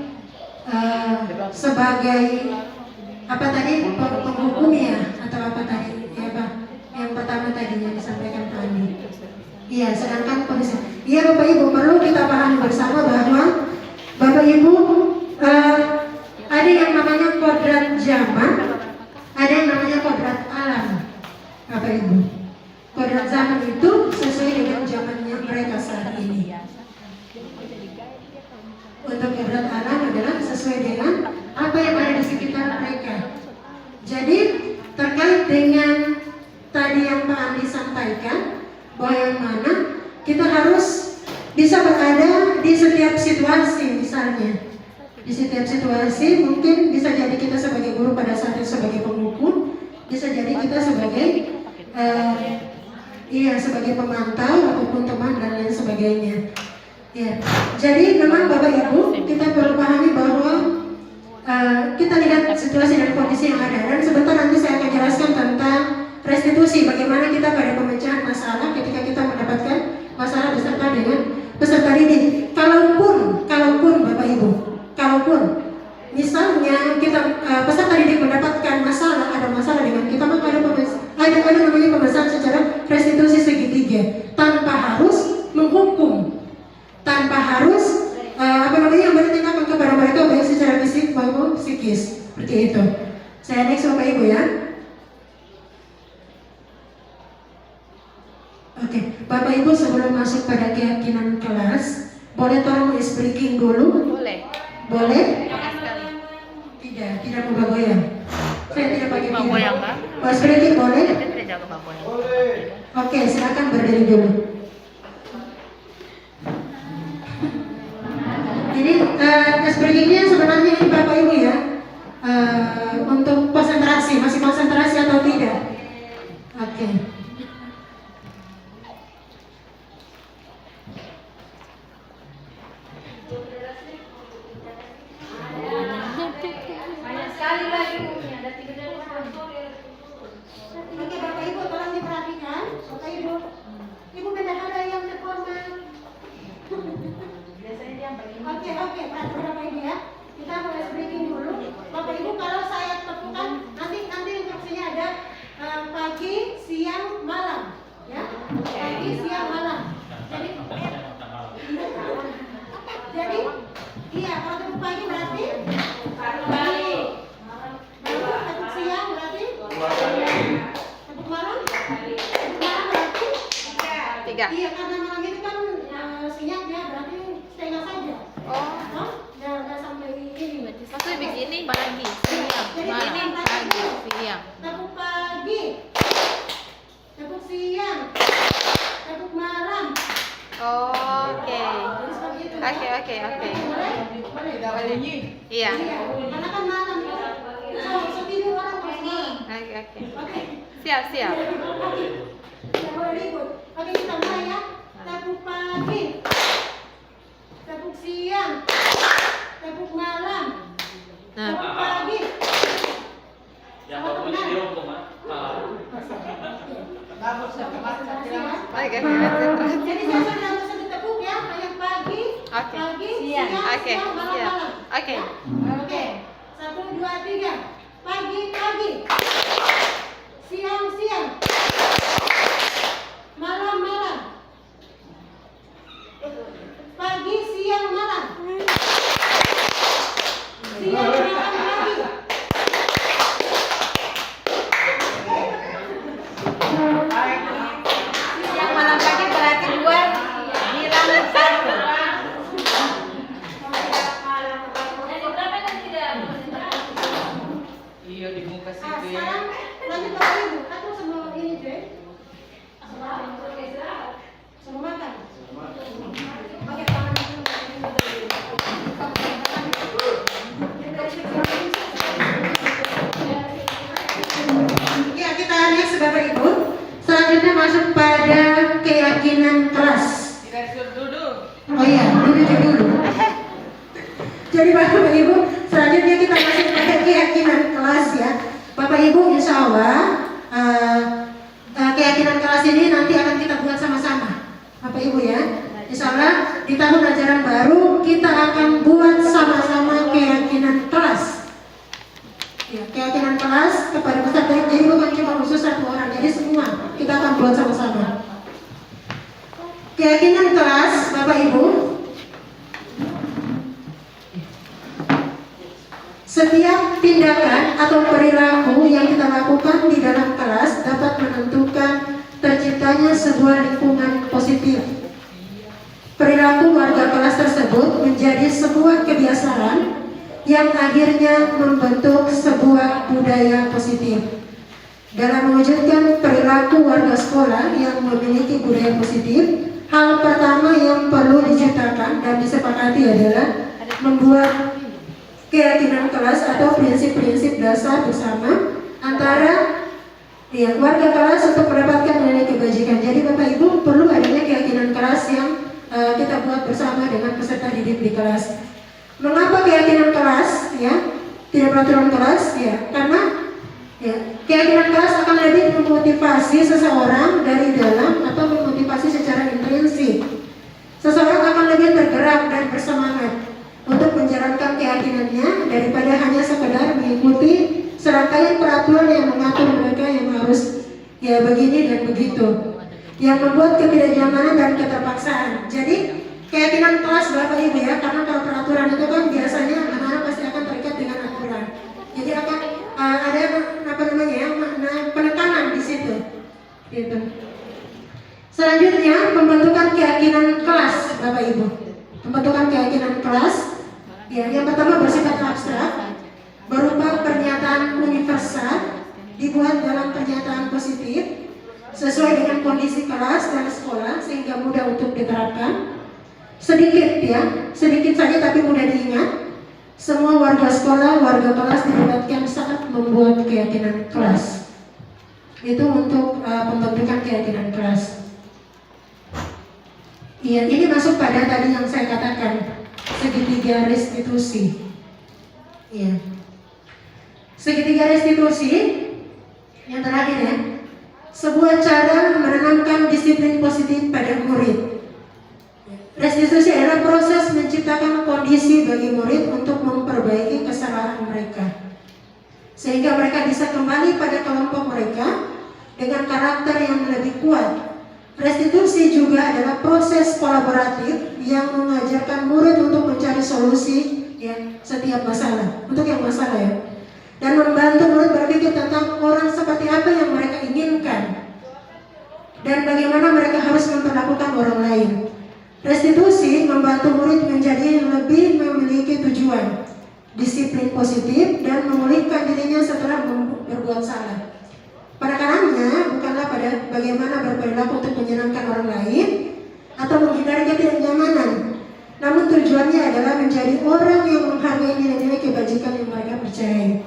sebagai apa tadi penghukum ya atau apa tadi ya Pak yang pertama tadi yang disampaikan Pak Andi. Iya, sedangkan posisi iya Bapak Ibu perlu kita pahami bersama bahwa Bapak Ibu ada yang dengan tadi yang Pak Andi sampaikan, bahwa yang mana kita harus bisa berada di setiap situasi. Misalnya di setiap situasi mungkin bisa jadi kita sebagai guru pada saat itu sebagai pemukul, bisa jadi kita sebagai sebagai pemantau ataupun teman dan lain sebagainya. Ya, jadi memang Bapak Ibu kita perlu pahami bahwa kita lihat situasi dan kondisi yang ada, dan sebentar nanti saya akan jelaskan tentang restitusi, bagaimana kita pada pemecahan masalah ketika kita mendapatkan masalah beserta dengan peserta didik. Kalaupun Bapak Ibu, misalnya kita peserta didik mendapatkan masalah, ada masalah dengan kita, maka ada namanya pemeriksaan secara restitusi segitiga, tanpa harus menghukum, tanpa harus memberi tindakan kepada mereka baik secara fisik maupun psikis, seperti itu. Saya next Bapak Ibu ya. Oke, Bapak Ibu sebelum masuk pada keyakinan kelas, boleh tolong speaking dulu? Boleh. Boleh? Jangan sekali. Tidak mau goyang. Saya tidak pakai Mau goyang, Kak? Pas speaking boleh? Kita tidak jaga Pak Goyang. Boleh. Oke, silakan berdiri dulu. Jadi speakingnya sebenarnya ini Bapak Ibu ya, untuk konsentrasi, masih konsentrasi atau tidak? Oke. Banyak sekali lagi ada 3 dari sponsor ya. Oke Bapak Ibu tolong diperhatikan. Bapak Ibu, Ibu bendahara yang terhormat. Biasanya dia paling Oke, perhatikan Bapak Ibu ya. Kita mulai breaking dulu. Bapak Ibu kalau saya tepukan nanti instruksinya ada pagi, siang, malam, ya. Pagi, siang, malam. Jadi, iya kalau tepuk pagi berarti kali. tepuk siang berarti tepuk malam berarti 3. iya, karena malam itu kan siangnya berarti setengah saja. Oh. Nggak sampai ini. Maksudnya begini pagi, siang, Jadi malam, pagi, siang. tepuk pagi, tepuk siang, tepuk malam. Oke. Jadi seperti itu. Oke. Boleh? Iya. Iya. Karena kan malam itu. So tidur orang terus malam. Oke. Oke. Siap. Oke. Tidak boleh ribut. Oke, kita mulai ya. Tepuk pagi, tepuk siang, tepuk malam, tepuk pagi. Sama teman. Oke. Jadi saya sudah langsung ditepuk ya. Yang pagi, Oke. pagi, Siang. siang, Oke. siang, malam, Siap. malam. Oke. Ya? Oke. 1, 2, 3. Pagi, siang, malam. Pagi, siang, malam. Siang, malam lagi. Siang, malam, pagi berarti 2, bilang 1. Iya di muka situ ya. Sekarang lanjut Bapak Ibu. Aku sebelum ini Jay. Sebelum makan. Oke, tangan dulu. Ya, kita next Bapak Ibu. Selanjutnya masuk pada keyakinan kelas. Direktur duduk. Oh iya, dulu. Jadi Bapak Ibu, selanjutnya kita masuk pada keyakinan kelas ya. Bapak Ibu, insya Allah keyakinan kelas ini nanti akan kita buat sama-sama. Bapak Ibu ya, insya Allah di tahun ajaran baru kita akan buat sama-sama keyakinan kelas. Ya, keyakinan kelas kepada peserta. Jadi bukan cuma khusus satu orang, jadi semua kita akan buat sama-sama. Keyakinan kelas, Bapak Ibu. Setiap tindakan atau perilaku yang kita lakukan di dalam kelas dapat menentukan terciptanya sebuah lingkungan positif. Perilaku warga kelas tersebut menjadi sebuah kebiasaan yang akhirnya membentuk sebuah budaya positif. Dalam mewujudkan perilaku warga sekolah yang memiliki budaya positif, hal pertama yang perlu diciptakan dan disepakati adalah membuat keyakinan kelas atau prinsip-prinsip dasar bersama antara warga kelas untuk mendapatkan nilai kebajikan. Jadi Bapak Ibu perlu adanya keyakinan kelas yang kita buat bersama dengan peserta didik di kelas. Mengapa keyakinan kelas tidak peraturan kelas? Karena keyakinan kelas akan lebih memotivasi seseorang dari dalam atau memotivasi secara intrinsik. Seseorang akan lebih tergerak dan bersemangat untuk menjalankan keyakinannya daripada hanya sekedar mengikuti serangkaian peraturan yang mengatur mereka yang harus begini dan begitu, yang membuat ketidaknyamanan dan keterpaksaan. Jadi keyakinan kelas Bapak Ibu karena kalau peraturan itu kan biasanya anak-anak pasti akan terikat dengan aturan. Jadi akan ada makna penekanan di situ. Gitu. Selanjutnya pembentukan keyakinan kelas Bapak Ibu. Pembentukan keyakinan kelas yang pertama bersifat abstrak berupa pernyataan universal dibuat dalam pernyataan positif sesuai dengan kondisi kelas dan sekolah sehingga mudah untuk diterapkan. Sedikit saja tapi mudah diingat. Semua warga sekolah, warga kelas dilibatkan saat membuat keyakinan kelas. Itu untuk pembentukan keyakinan kelas. Ini masuk pada tadi yang saya katakan segitiga restitusi. Segitiga restitusi yang terakhir sebuah cara menanamkan disiplin positif pada murid. Restitusi adalah proses menciptakan kondisi bagi murid untuk memperbaiki kesalahan mereka sehingga mereka bisa kembali pada kelompok mereka dengan karakter yang lebih kuat. Restitusi juga adalah proses kolaboratif yang mengajarkan murid untuk mencari solusi setiap masalah, untuk yang masalah dan membantu murid berpikir tentang orang seperti apa yang mereka inginkan dan bagaimana mereka harus memperlakukan orang lain. Restitusi membantu murid menjadi lebih memiliki tujuan, disiplin positif dan memulihkan dirinya setelah berbuat salah. Penekanannya bukanlah pada bagaimana berperilaku untuk menyenangkan orang lain atau menghindari ketidaknyamanan, namun tujuannya adalah menjadi orang yang menghargai nilai-nilai kebajikan yang mereka percayai.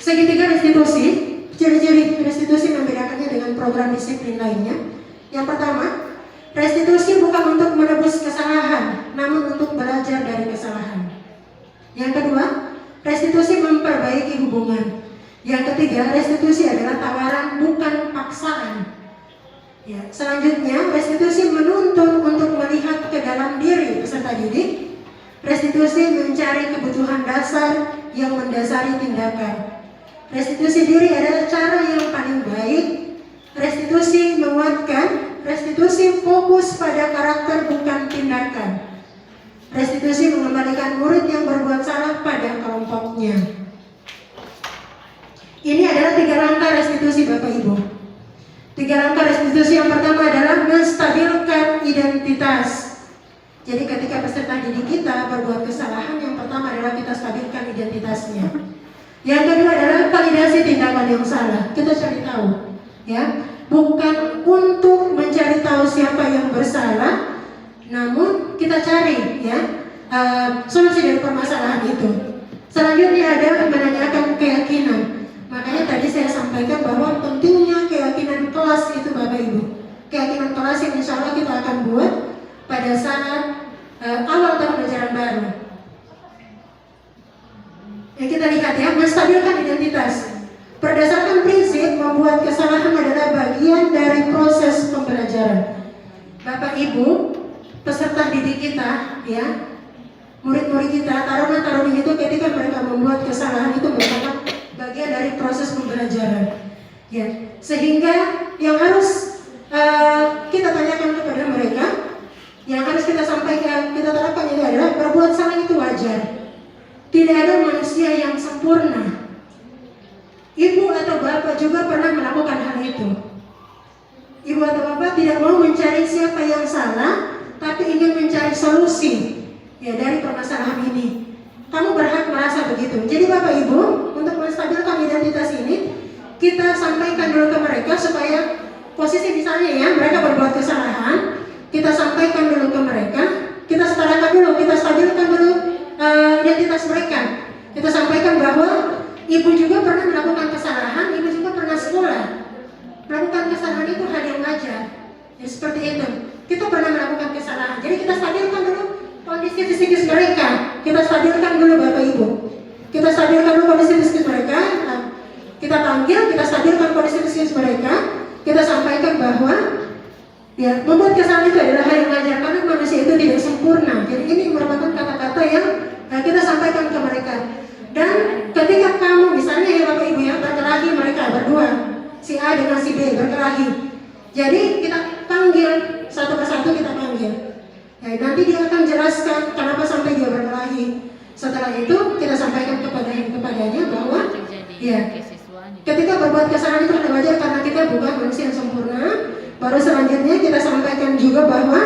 Segitiga restitusi, ciri-ciri restitusi membedakannya dengan program disiplin lainnya. Yang pertama, restitusi bukan untuk menebus kesalahan, namun untuk belajar dari kesalahan. Yang kedua, restitusi memperbaiki hubungan. Yang ketiga, restitusi adalah tawaran bukan paksaan. Selanjutnya, restitusi menuntun untuk melihat ke dalam diri peserta didik. Restitusi mencari kebutuhan dasar yang mendasari tindakan. Restitusi diri adalah cara yang paling baik. Restitusi menguatkan. Restitusi fokus pada karakter bukan tindakan. Restitusi mengembalikan murid yang berbuat salah pada kelompoknya. Ini adalah 3 langkah restitusi Bapak Ibu. 3 langkah restitusi yang pertama adalah menstabilkan identitas. Jadi ketika peserta didik kita berbuat kesalahan, yang pertama adalah kita stabilkan identitasnya. Yang kedua adalah validasi tindakan yang salah. Kita cari tahu, bukan untuk mencari tahu siapa yang bersalah, namun kita cari solusi dari permasalahan itu. Selanjutnya ada menanyakan keyakinan. Makanya tadi saya sampaikan bahwa pentingnya keyakinan kelas itu Bapak Ibu. Keyakinan kelas yang insya Allah kita akan buat pada saat awal tahun ajaran baru. Yang kita lihat menstabilkan identitas. Berdasarkan prinsip membuat kesalahan adalah bagian dari proses pembelajaran. Bapak Ibu, peserta didik kita, murid-murid kita, taruna-taruni itu ketika mereka membuat kesalahan itu merupakan bagian dari proses pembelajaran. Sehingga yang harus kita tanyakan kepada mereka, yang harus kita sampaikan, kita terapkan itu adalah berbuat salah itu wajar. Tidak ada manusia yang sempurna. Ibu atau bapak juga pernah melakukan hal itu. Ibu atau bapak tidak mau mencari siapa yang salah, tapi ingin mencari solusi dari permasalahan ini. Kamu berhak merasa begitu. Jadi Bapak Ibu, untuk menstabilkan identitas ini, kita sampaikan dulu ke mereka supaya posisi misalnya ya mereka berbuat kesalahan, kita sampaikan dulu ke mereka, kita setarakan dulu, kita stabilkan dulu identitas mereka. Kita sampaikan bahwa ibu juga pernah melakukan kesalahan, ibu juga pernah sekolah. Melakukan kesalahan itu hal yang wajar. Ya, seperti itu. Kita pernah melakukan kesalahan. Jadi kita stabilkan dulu kondisi psikis mereka. Kita stabilkan dulu Bapak Ibu. Kita stabilkan dulu kondisi psikis mereka. Kita panggil, kita stabilkan kondisi psikis mereka. Kita sampaikan bahwa ya membuat kesalahan itu adalah hal yang wajar karena manusia itu tidak sempurna. Jadi ini merupakan kata-kata yang kita sampaikan ke mereka. Dan ketika kamu misalnya ya Bapak Ibu ya berkelahi mereka berdua, si A dengan si B berkelahi. Jadi kita panggil satu persatu, kita panggil. Ya, nanti dia akan jelaskan kenapa sampai dia berkelahi. Setelah itu kita sampaikan kepadanya bahwa ya ketika berbuat kesalahan itu hal wajar karena kita bukan manusia yang sempurna. Baru selanjutnya kita sampaikan juga bahwa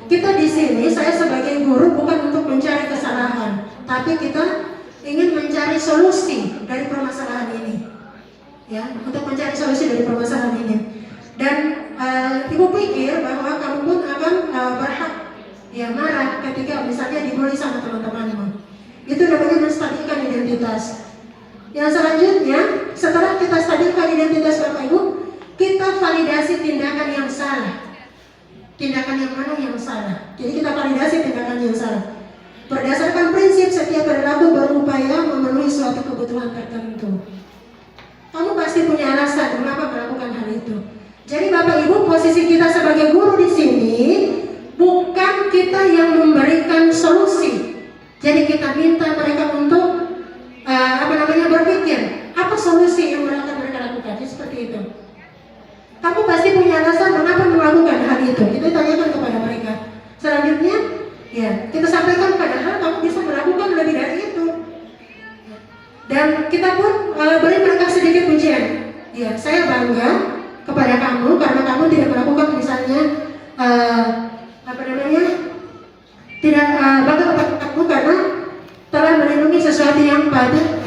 kita di sini, saya sebagai guru bukan untuk mencari kesalahan, tapi kita ingin mencari solusi dari permasalahan ini. Ya, untuk mencari solusi dari permasalahan ini. Dan ibu pikir bahwa kamu pun akan berhak ya marah ketika misalnya dibully sama teman-temanmu. Itu namanya menstabilkan identitas. Yang selanjutnya, setelah kita stabilkan identitas Bapak Ibu, kita validasi tindakan yang salah. Tindakan yang mana yang salah? Jadi kita validasi tindakan yang salah. Berdasarkan prinsip setiap perilaku berupaya memenuhi suatu kebutuhan tertentu. Kamu pasti punya alasan mengapa melakukan hal itu. Jadi Bapak Ibu, posisi kita sebagai guru di sini bukan kita yang memberikan solusi. Jadi kita minta mereka untuk berpikir apa solusi yang mereka lakukan. Jadi seperti itu. Kamu pasti punya alasan mengapa melakukan hal itu. Kita tanyakan kepada mereka. Selanjutnya, ya kita sampaikan padahal kamu bisa melakukan lebih dari itu. Dan kita pun beri mereka sedikit pujian. Ya, saya bangga kepada kamu karena kamu tidak melakukan misalnya tidak bangga kepada kamu karena telah melindungi sesuatu yang patut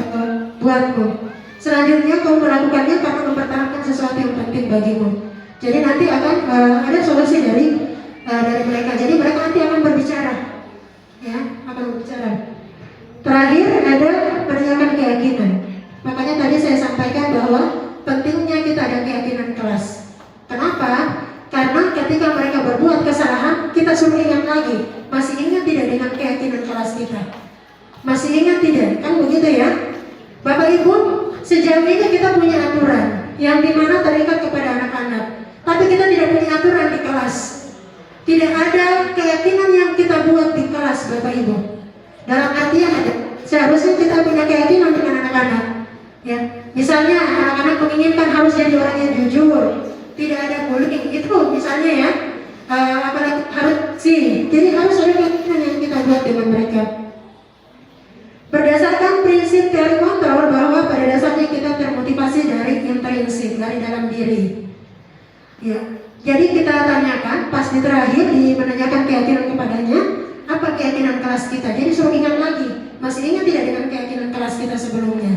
buatmu. Selanjutnya kamu melakukannya karena mempertahankan sesuatu yang penting bagimu. Jadi nanti akan ada solusi dari mereka. Jadi mereka nanti akan berbicara, ya, akan berbicara. Terakhir ada menanyakan keyakinan. Makanya tadi saya sampaikan bahwa pentingnya kita ada keyakinan kelas. Kenapa? Karena ketika mereka berbuat kesalahan, kita suruh ingat lagi. Masih ingat tidak dengan keyakinan kelas kita? Masih ingat tidak? Kan begitu ya? Bapak Ibu, sejauh ini kita punya aturan yang dimana terikat kepada anak-anak. Tapi kita tidak punya aturan di kelas. Tidak ada keyakinan yang kita buat di kelas Bapak Ibu. Dalam artian ada, seharusnya kita punya keyakinan dengan anak-anak. Ya, misalnya anak-anak menginginkan harus jadi orang yang jujur, tidak ada bullying itu misalnya ya. Apalagi harus sih. Jadi harus ada keyakinan yang kita buat dengan mereka. Berdasarkan prinsip teori kontrol bahwa pada dasarnya kita termotivasi dari intrinsik, dari dalam diri. Ya, jadi kita tanyakan pas di terakhir menanyakan keyakinan kepadanya, apa keyakinan kelas kita? Jadi suruh ingat lagi, masih ingat tidak dengan keyakinan kelas kita sebelumnya?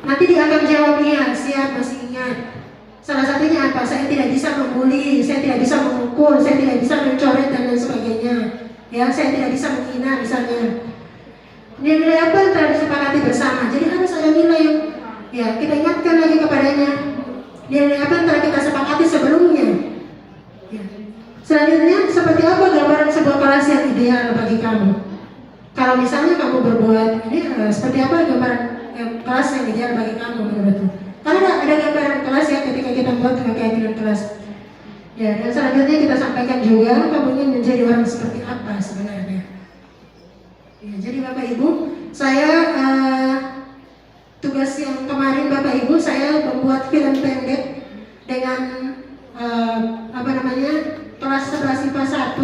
Nanti dia akan jawab iya, siap, masih ingat. Salah satunya apa? Saya tidak bisa membuli, saya tidak bisa memukul, saya tidak bisa mencoret dan lain sebagainya. Ya, saya tidak bisa menghina misalnya. Nilai apa yang telah disepakati bersama? Jadi harus ada nilai yang ya kita ingatkan lagi kepadanya. Nilai apa yang telah kita sepakati sebelumnya? Ya. Selanjutnya, seperti apa gambaran sebuah kelas yang ideal bagi kamu? Kalau misalnya kamu berbuat ini seperti apa gambaran kelas yang ideal bagi kamu menurutmu? Karena ada gambaran kelas ya ketika kita buat keyakinan kelas. Ya, dan selanjutnya kita sampaikan juga kamu ingin menjadi orang seperti apa sebenarnya. Ya, jadi Bapak Ibu, saya tugas yang kemarin Bapak Ibu saya membuat film pendek dengan kelas 11 IPA 1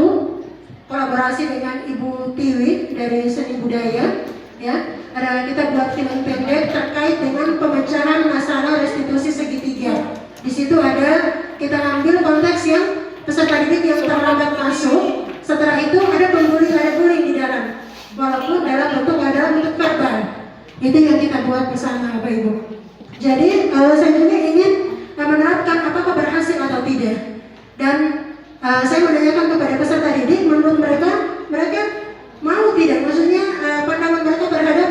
kolaborasi dengan Ibu Tiwi dari Seni Budaya. Ya, kita buat film pendek terkait dengan pemecahan masalah restitusi segitiga. Di situ kita ambil konteks yang peserta didik yang terlambat masuk. Setelah itu ada bullying di dalam. Walaupun dalam bentuk verbal. Itu yang kita buat bersama Bapak Ibu. Jadi saya juga ingin menerapkan apakah berhasil atau tidak. Dan saya menanyakan kepada peserta didik, menurut mereka mau tidak, maksudnya pandangan mereka terhadap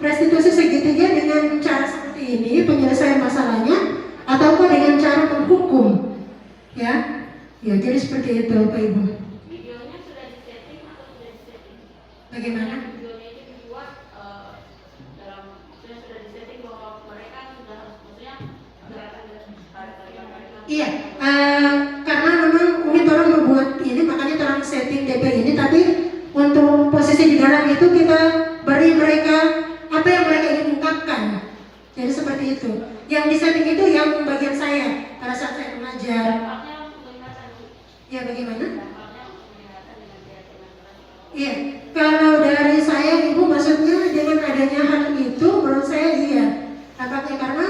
restitusi segitiga dengan cara seperti ini penyelesaian masalahnya, ataukah dengan cara menghukum, ya, jadi seperti itu Bapak Ibu. Videonya sudah disetting atau sudah disetting? Bagaimana? Videonya itu dibuat sudah disetting bahwa mereka sudah harus maksudnya gerakan mereka. Iya, karena memang mungkin orang membuat ini, makanya orang setting DP ini, tapi untuk posisi di dalam itu kita beri mereka apa yang mereka ingin ungkapkan. Jadi seperti itu. Yang di setting itu yang bagian saya pada saat saya mengajar. Dampaknya untuk kelihatan. Ya bagaimana? Dampaknya untuk kelihatan dengan dia dengan kelas. Iya, kalau dari saya Ibu maksudnya dengan adanya hal itu menurut saya iya. Tampaknya karena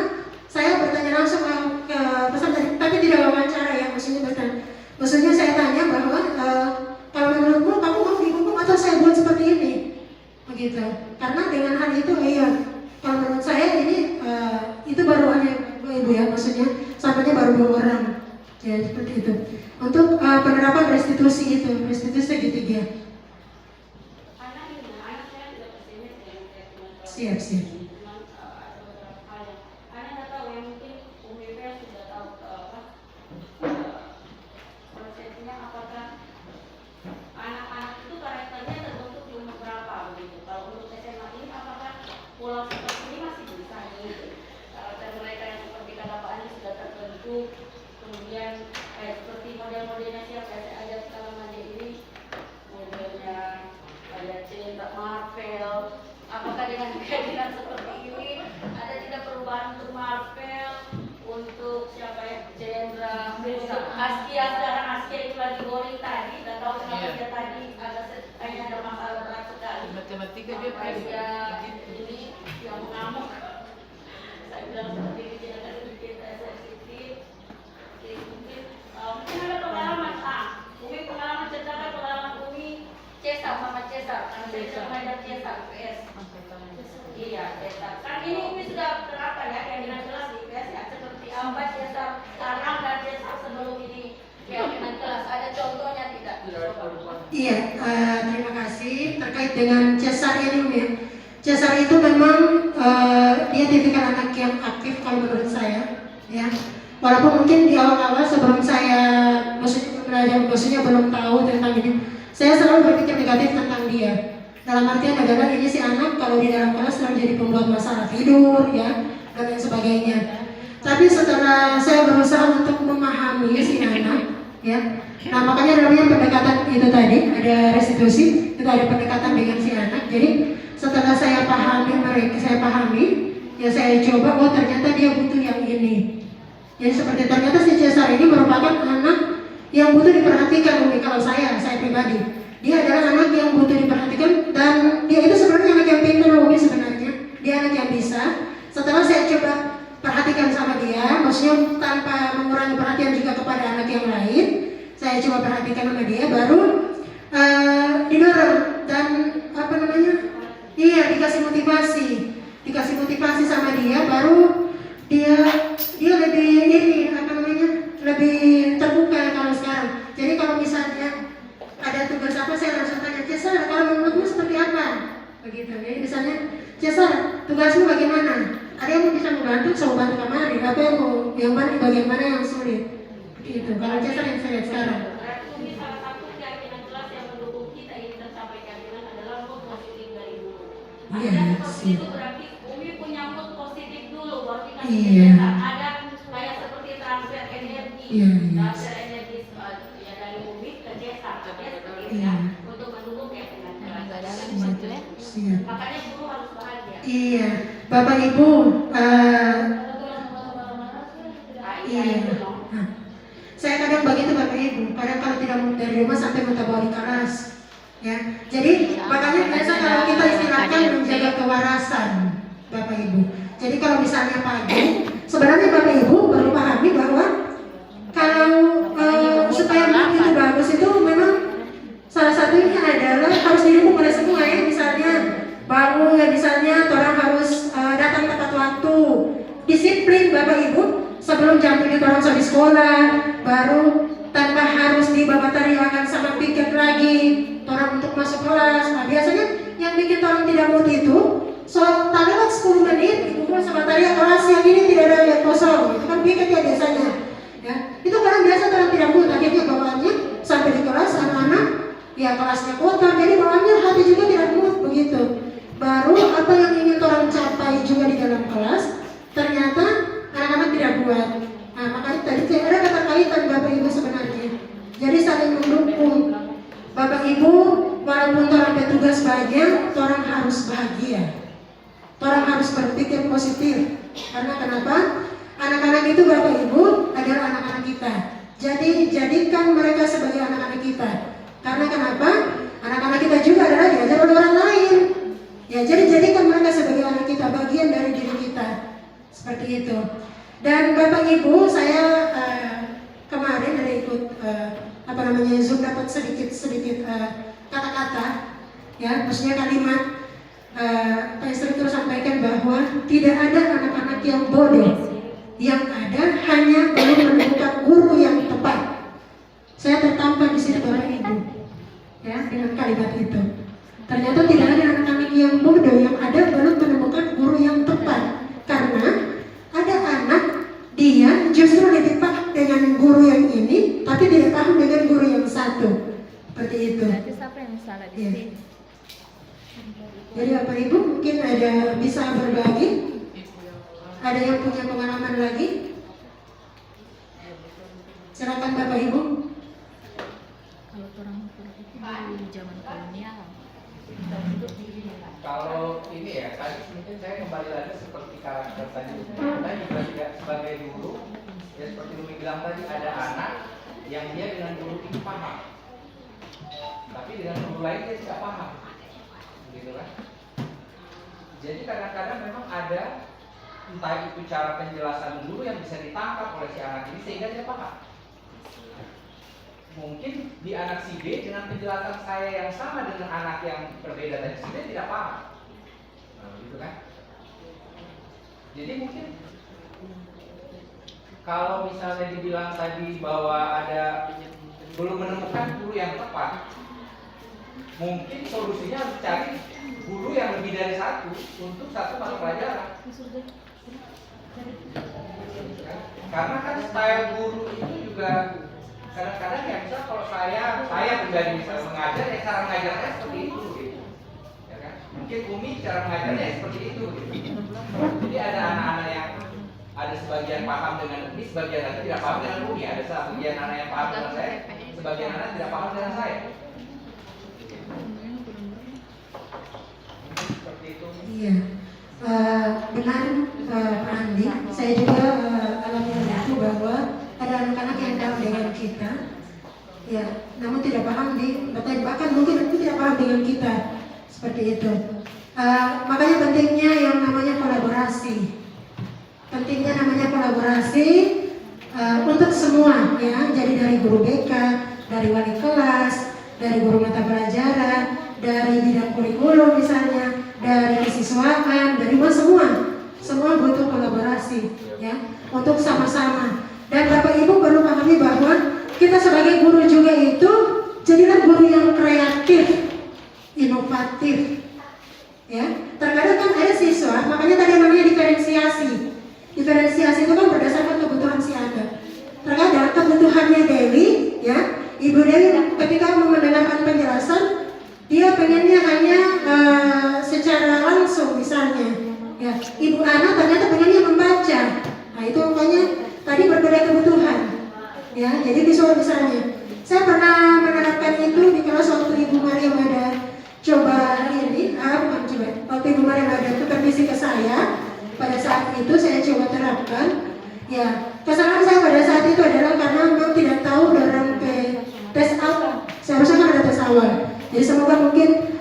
saya bertanya langsung ke peserta, tapi tidak wawancara ya, maksudnya saya tanya bahwa kalau menurutmu kamu mau dihukum atau saya buat seperti ini, begitu. Karena dengan hal itu iya, kalau menurut saya ini itu baru hanya Ibu ya, maksudnya sampainya baru 2 orang, ya seperti itu. Untuk penerapan restitusi itu, restitusi segitiga. Anak saya tidak pesimis dengan Siap. Anak nggak tahu yang mungkin UMP sudah tahu konsepnya apakah anak-anak itu karakternya terbentuk di umur berapa begitu. Kalau untuk SMA ini apakah pola seperti ini masih bisa gitu. Karakter mereka yang seperti kata Pak Anies sudah terbentuk, kemudian seperti model-modelnya siapa saya ajak sekarang aja ini modelnya ada cerita Marvel. Apakah dengan kehadiran seperti ini ada tidak perubahan untuk Marvel, untuk siapa ya, Jendra, Askia, sekarang Askia itu lagi goreng tadi, dan tahu kenapa dia tadi kayaknya ada masalah berat sekali. Matematika dia Sampai dia ini yang mengamuk. Saya bilang seperti ini tidak ada sedikit sensitif. Mungkin ada pengalaman Umi pengalaman ceritakan pengalaman Umi Cesar sama Cesar, karena saya sudah mengajar Cesar PS. Iya, Cesar. Kan ini Umi sudah terapkan ya, yang dengan kelas di PS ya, seperti apa Cesar sekarang dan Cesar sebelum ini ya dengan kelas. Ada contohnya tidak? Iya, terima kasih. Terkait dengan Cesar ini, Umi. Cesar itu memang dia tipikal anak yang aktif kalau menurut saya, ya. Walaupun mungkin di awal-awal sebelum saya maksudnya belum tahu tentang ini, saya selalu berpikir negatif tentang dia. Dalam artian adalah ini si anak kalau di dalam kelas selalu jadi pembuat masalah tidur, ya, dan lain sebagainya. Tapi setelah saya berusaha untuk memahami si anak, ya, nah makanya namanya pendekatan itu tadi ada restitusi, itu ada pendekatan dengan si anak. Jadi setelah saya pahami, ya saya coba, oh ternyata dia butuh yang ini. Jadi seperti ternyata si Cesar ini merupakan anak yang butuh diperhatikan, Umi. Kalau saya pribadi, dia adalah anak yang butuh diperhatikan, dan dia itu sebenarnya anak yang pintar, Umi. Sebenarnya dia anak yang bisa. Setelah saya coba perhatikan sama dia, maksudnya tanpa mengurangi perhatian juga kepada anak yang lain, saya coba perhatikan sama dia, baru didorong dan dikasih motivasi sama dia, baru dia lebih lebih terbuka kalau sekarang. Jadi kalau misalnya ada tugas apa, saya langsung tanya, Cesar, kalau menurutmu seperti apa? Begitu. Jadi misalnya, Cesar, tugasmu bagaimana? Ada yang bisa membantu, saya bantu kemarin. Apa yang bagian mana yang sulit? Begitu. Kalau Cesar yang saya lihat sekarang. Ini salah satu keyakinan kelas yang mendukung kita ini tercapai keyakinan adalah mood positif dari dulu. Iya, Seperti itu berarti Umi punya mood positif dulu, baru kita Iya. ada kayak seperti transfer energi, Iya. transfer energi ya dari Umi ke Cesar, seperti itu ya, untuk mendukung keyakinan kelas. Siap. Makanya guru harus bahagia. Iya, Bapak Ibu, iya. Nah, saya kadang begitu Bapak Ibu, kadang kalau tidak mau dari rumah sampai minta bawa di kelas, ya. Jadi makanya biasa kalau kita istilahkan menjaga kewarasan, Bapak Ibu. Jadi kalau misalnya pagi, sebenarnya Bapak Ibu perlu pahami bahwa kalau supaya mood itu bagus itu memang salah satunya adalah harus didukung oleh semua ya. Misalnya bangun ya, misalnya orang harus waktu. Disiplin Bapak Ibu, sebelum jam 7 orang di sekolah, baru tanpa harus dibabatariakan sama piket lagi orang untuk masuk kelas. Nah biasanya yang bikin orang tidak mood itu tak lewat 10 menit dipukul sama tarian kelas yang ini tidak ada yang kosong, itu kan piket ya biasanya ya. Itu orang biasa orang tidak mood, akhirnya bawaannya sampai di kelas anak-anak ya kelasnya kotor, jadi bawaannya hati juga tidak mood begitu. Baru apa yang ingin orang capai juga di dalam kelas ternyata anak-anak tidak buat. Nah makanya tadi ada keterkaitan Bapak Ibu sebenarnya, jadi saling mendukung. Bapak Ibu walaupun orang bertugas banyak, orang harus bahagia, orang harus berpikir positif. Karena kenapa? Anak-anak itu Bapak Ibu adalah anak-anak kita, jadi jadikan mereka sebagai anak-anak kita. Karena kenapa? Anak-anak kita juga adalah diajar oleh orang lain ya, jadi jadikan mereka sebagai anak kita, bagian dari diri kita, seperti itu. Dan Bapak Ibu, saya kemarin ada ikut Zoom, dapat sedikit kata-kata ya, maksudnya kalimat Pak Instruktur sampaikan bahwa tidak ada anak-anak yang bodoh, yang ada hanya belum menemukan guru yang tepat. Saya tertampar di sini Bapak Ibu ya dengan kalimat itu. Ternyata tidak ada anak-anak yang bodoh, yang ada belum menemukan guru yang tepat. Karena ada anak dia justru lebih paham dengan guru yang ini, tapi tidak paham dengan guru yang satu. Seperti itu. Berarti siapa yang salah di sini? Jadi Bapak Ibu mungkin ada bisa berbagi. Ada yang punya pengalaman lagi? Silakan Bapak Ibu. Kalau orang itu di zaman kolonial. Kalau ini ya, tadi mungkin saya kembali lagi seperti karakter tadi. Kita juga tidak sebagai guru, ya seperti Umi bilang tadi, ada anak yang dia dengan guru ini paham, tapi dengan guru lain dia tidak paham, gitu kan? Jadi kadang-kadang memang ada entah itu cara penjelasan guru yang bisa ditangkap oleh si anak ini sehingga dia paham. Mungkin di anak si B dengan penjelasan saya yang sama dengan anak yang berbeda tadi si B tidak paham, nah, gitu kan? Jadi mungkin kalau misalnya dibilang tadi bahwa ada belum menemukan guru yang tepat, mungkin solusinya harus cari guru yang lebih dari satu untuk satu mata pelajaran. Karena kan style guru itu juga kadang-kadang ya, misal kalau saya pribadi misalnya mengajar, ya cara mengajarnya seperti itu gitu. Ya kan? Mungkin Umi cara mengajarnya seperti itu gitu. Jadi ada anak-anak yang ada sebagian paham dengan Umi, sebagian lagi tidak paham dengan Umi. Ada sebagian anak yang paham dengan saya, sebagian anak tidak paham dengan saya. Seperti itu. Iya, benar Pak Andi. Saya juga alami itu bahwa ada anak-anak yang paham dengan kita, ya, namun tidak paham bahkan mungkin itu tidak paham dengan kita, seperti itu. Makanya pentingnya yang namanya kolaborasi. Pentingnya namanya kolaborasi untuk semua, ya. Jadi dari guru BK, dari wali kelas, dari guru mata pelajaran, dari bidang kurikulum misalnya, dari kesiswaan, dari semua butuh kolaborasi, ya, untuk sama-sama. Dan Bapak Ibu perlu pahami bahwa kita sebagai guru juga itu jadilah guru yang kreatif, inovatif. Ya, terkadang kan ada siswa, makanya tadi namanya diferensiasi. Diferensiasi itu kan berdasarkan kebutuhan si anak. Terkadang kebutuhannya Dewi, ya, Ibu Dewi ketika mau mendengarkan penjelasan, dia pengennya hanya secara langsung misalnya. Ya, Ibu Ana ternyata pengennya membaca. Nah itu makanya tadi berbeda kebutuhan, ya. Jadi visual misalnya, saya pernah menerapkan itu di kelas waktu Ibu Mariam ada coba ini, waktu Ibu Mariam ada supervisi ke saya. Pada saat itu saya coba terapkan. Ya, kesalahan saya pada saat itu adalah karena memang tidak tahu dalam tes awal. Seharusnya kan ada tes awal. Jadi semoga mungkin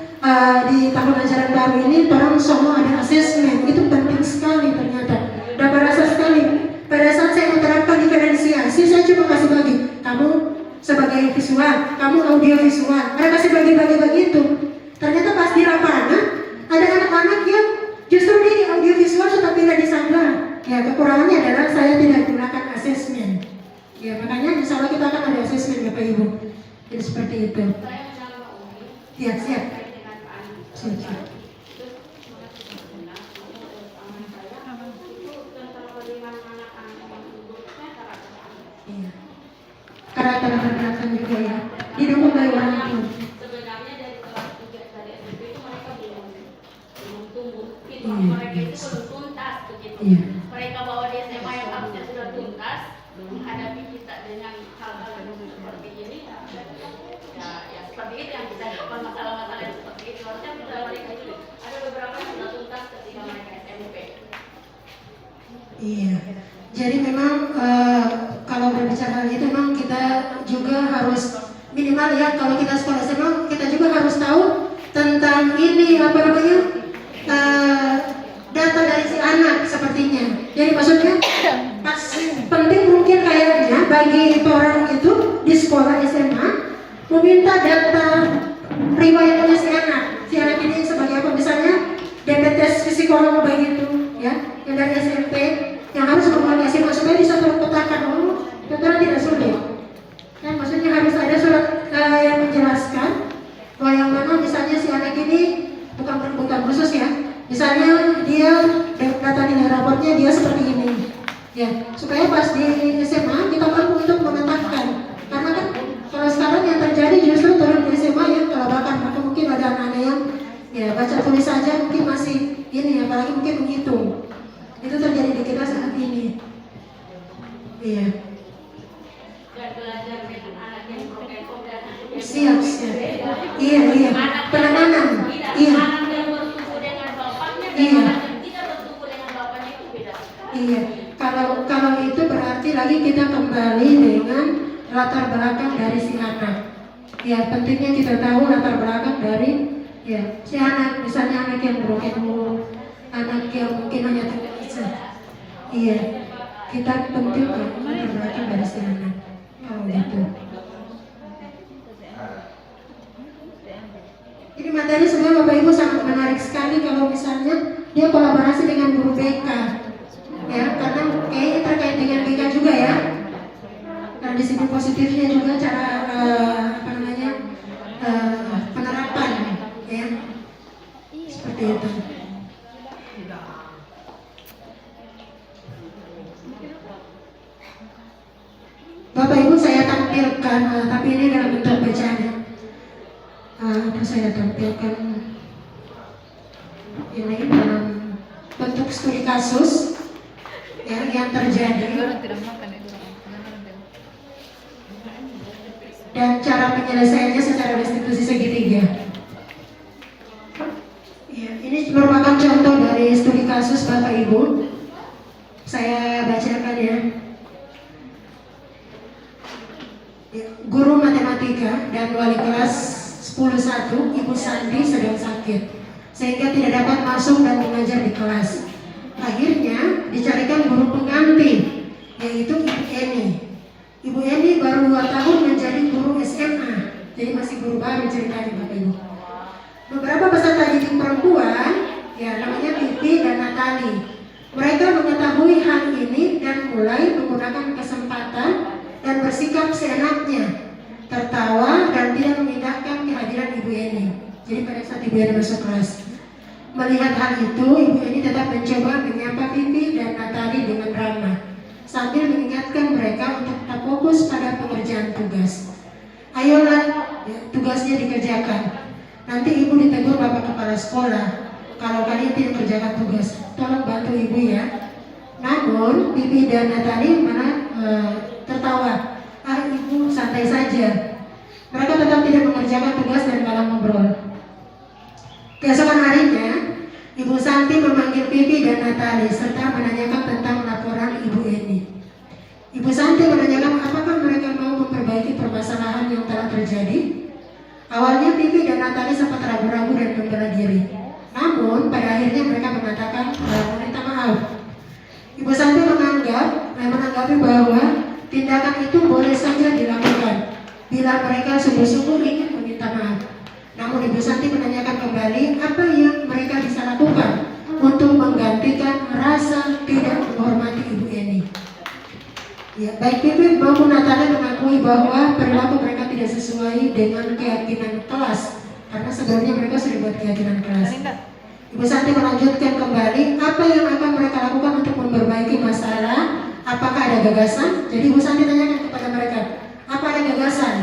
di tahun ajaran baru ini orang semua ada asesmen. Itu penting sekali ternyata. Dan berasa sekali. Pada saat saya menerapkan diferensiasi, saya coba kasih bagi, kamu sebagai visual, kamu audio visual, ada kasih bagi-bagi begitu. Ternyata pas di lapangan ada anak-anak yang justru dia di audio visual sudah pindah di Ya, kekurangannya adalah saya tidak gunakan asesmen. Ya, makanya insya Allah kita akan ada asesmen Bapak Ibu. Jadi seperti itu. Saya menambah Umi. Ya, siap. Terkait dengan Pak Andi. Siap. Terus, benar, aman saya, itu tentang bagaimana anak-anak yang duduknya karakter. Iya. Karakter juga ya. Didukung dari orang tua. Sebenarnya dari kelas 3 dari SMP itu mereka belum tumbuh. Itu Iya. mereka itu belum tuntas begitu. Iya. Mereka bawa di SMA yang harusnya sudah tuntas menghadapi kita dengan hal-hal yang seperti ini. Ya seperti itu yang kita dapat masalah-masalah yang seperti itu. Harusnya kita mereka itu ada beberapa yang sudah tuntas ketika mereka SMP. Iya. Jadi memang kalau berbicara hal itu memang kita juga harus minimal ya, kalau kita sekolah SMA kita juga harus tahu tentang ini apa namanya data dari si anak sepertinya. Jadi maksudnya pas penting mungkin kayaknya bagi orang itu di sekolah SMA meminta data riwayatnya si anak ini sebagai apa, misalnya diabetes psikolog begitu ya, yang dari SMP yang harus memulai SMA supaya bisa terpetakan. Tentunya tidak sulit kan, maksudnya harus ada surat yang menjelaskan bahwa yang mana misalnya si anak ini bukan khusus ya, misalnya dia data nilai raportnya dia seperti ini ya, supaya pas di SMA kita mampu untuk memetakan. Karena kan kalau sekarang yang terjadi justru turun di SMA ya, kalau bahkan maka mungkin ada anak-anak yang ya baca tulis saja mungkin masih ini, apalagi mungkin menghitung. Itu terjadi di kita saat ini. Iya. Dan belajar dengan anak yang broken dan anak yang Siap. Iya. Penanganan. Iya. Anak yang bertumbuh dengan bapaknya dan Iya. anak yang tidak bertumbuh dengan bapaknya itu beda. Iya. Kalau itu berarti lagi kita kembali dengan latar belakang dari si anak. Ya, pentingnya kita tahu latar belakang dari ya si anak. Misalnya anak yang broken home, anak yang mungkin hanya tinggal bisa. Iya. Kita penting latar belakang dari si anak. Oh gitu. Ini materi sebenarnya Bapak Ibu sangat menarik sekali kalau misalnya dia kolaborasi dengan guru BK, ya, karena kayaknya terkait dengan BK juga ya. Nah di sini positifnya juga cara penerapan, ya, seperti itu. Bapak Ibu saya tampilkan, tapi ini dalam bentuk bacaan. Saya tampilkan ini dalam bentuk studi kasus ya, yang terjadi dan cara penyelesaiannya secara restitusi segitiga. Ya, ini merupakan contoh dari studi kasus Bapak Ibu. Saya bacakan ya. Guru matematika dan wali kelas 10-1 Ibu Sandi sedang sakit sehingga tidak dapat masuk dan mengajar di kelas. Akhirnya dicarikan guru pengganti, yaitu Ibu Eni. Ibu Eni baru 2 tahun menjadi guru SMA, jadi masih guru baru ceritanya Bapak Ibu. Beberapa peserta didik perempuan, ya namanya Pipi dan Natali, mereka mengetahui hal ini dan mulai menggunakan kesempatan dan bersikap seenaknya, tertawa dan tidak mengindahkan kehadiran Ibu Eni. Jadi pada saat Ibu Eni masuk kelas, melihat hal itu, Ibu Eni tetap mencoba menyapa Pipi dan Natali dengan ramah, sambil mengingatkan mereka untuk tetap fokus pada pengerjaan tugas. Ayolah, ya, tugasnya dikerjakan. Nanti Ibu ditegur Bapak Kepala Sekolah kalau kalian tidak kerjakan tugas. Tolong bantu Ibu ya. Namun Pipi dan Natali tertawa. Ibu santai saja. Mereka tetap tidak mengerjakan tugas dan malah ngobrol. Keesokan harinya, Ibu Santi memanggil Pipi dan Natali serta menanyakan tentang laporan Ibu Eni. Ibu Santi menanyakan apakah mereka mau memperbaiki permasalahan yang telah terjadi. Awalnya Pipi dan Natali sempat ragu-ragu dan membela diri. Namun pada akhirnya mereka mengatakan meminta maaf. Ibu Santi menanggapi bahwa tindakan itu boleh saja dilakukan bila mereka sungguh-sungguh ingin meminta maaf. Namun Ibu Santi menanyakan kembali apa yang mereka bisa lakukan untuk menggantikan rasa tidak menghormati Ya, baik Pipit maupun Natana mengakui bahwa perilaku mereka tidak sesuai dengan keyakinan kelas, karena sebelumnya mereka sudah buat keyakinan kelas. Ibu Santi melanjutkan kembali apa yang akan mereka lakukan untuk memperbaiki masalah. Apakah ada gagasan? Jadi Ibu Santi tanyakan kepada mereka, apa ada gagasan?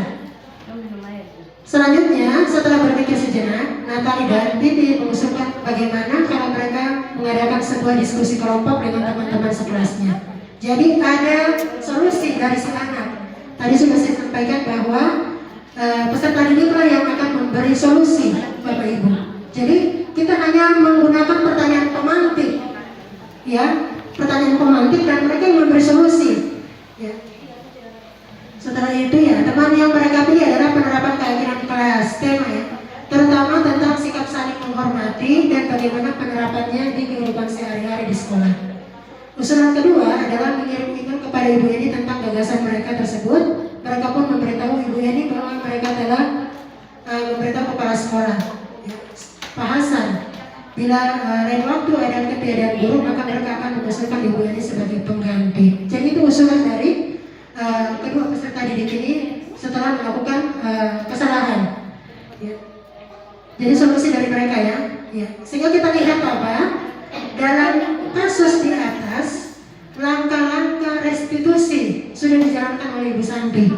Selanjutnya, setelah berpikir sejenak, Natali dan Pipit mengusulkan bagaimana kalau mereka mengadakan sebuah diskusi kelompok dengan teman-teman sekelasnya. Jadi ada solusi dari si anak. Tadi sudah saya sampaikan bahwa peserta didiklah yang akan memberi solusi, Bapak Ibu. Jadi kita hanya menggunakan pertanyaan pemantik, ya, pertanyaan pemantik dan mereka yang memberi solusi. Ya. Setelah itu ya, teman yang mereka pilih adalah penerapan keyakinan kelas, tema ya, terutama tentang sikap saling menghormati dan bagaimana penerapannya di kehidupan sehari-hari di sekolah. Usulan kedua adalah mengirim email kepada Ibu Yeni tentang gagasan mereka tersebut. Mereka pun memberitahu Ibu Yeni bahwa mereka telah memberitahu kepala sekolah, ya, Pak Hasan, bila lain waktu ada ketiadaan guru maka mereka akan mengusulkan Ibu Yeni sebagai pengganti. Jadi itu usulan dari kedua peserta didik ini setelah melakukan kesalahan. Ya. Jadi solusi dari mereka ya. Sehingga kita lihat apa? Dalam kasus di atas, langkah-langkah restitusi sudah dijalankan oleh Ibu Santi,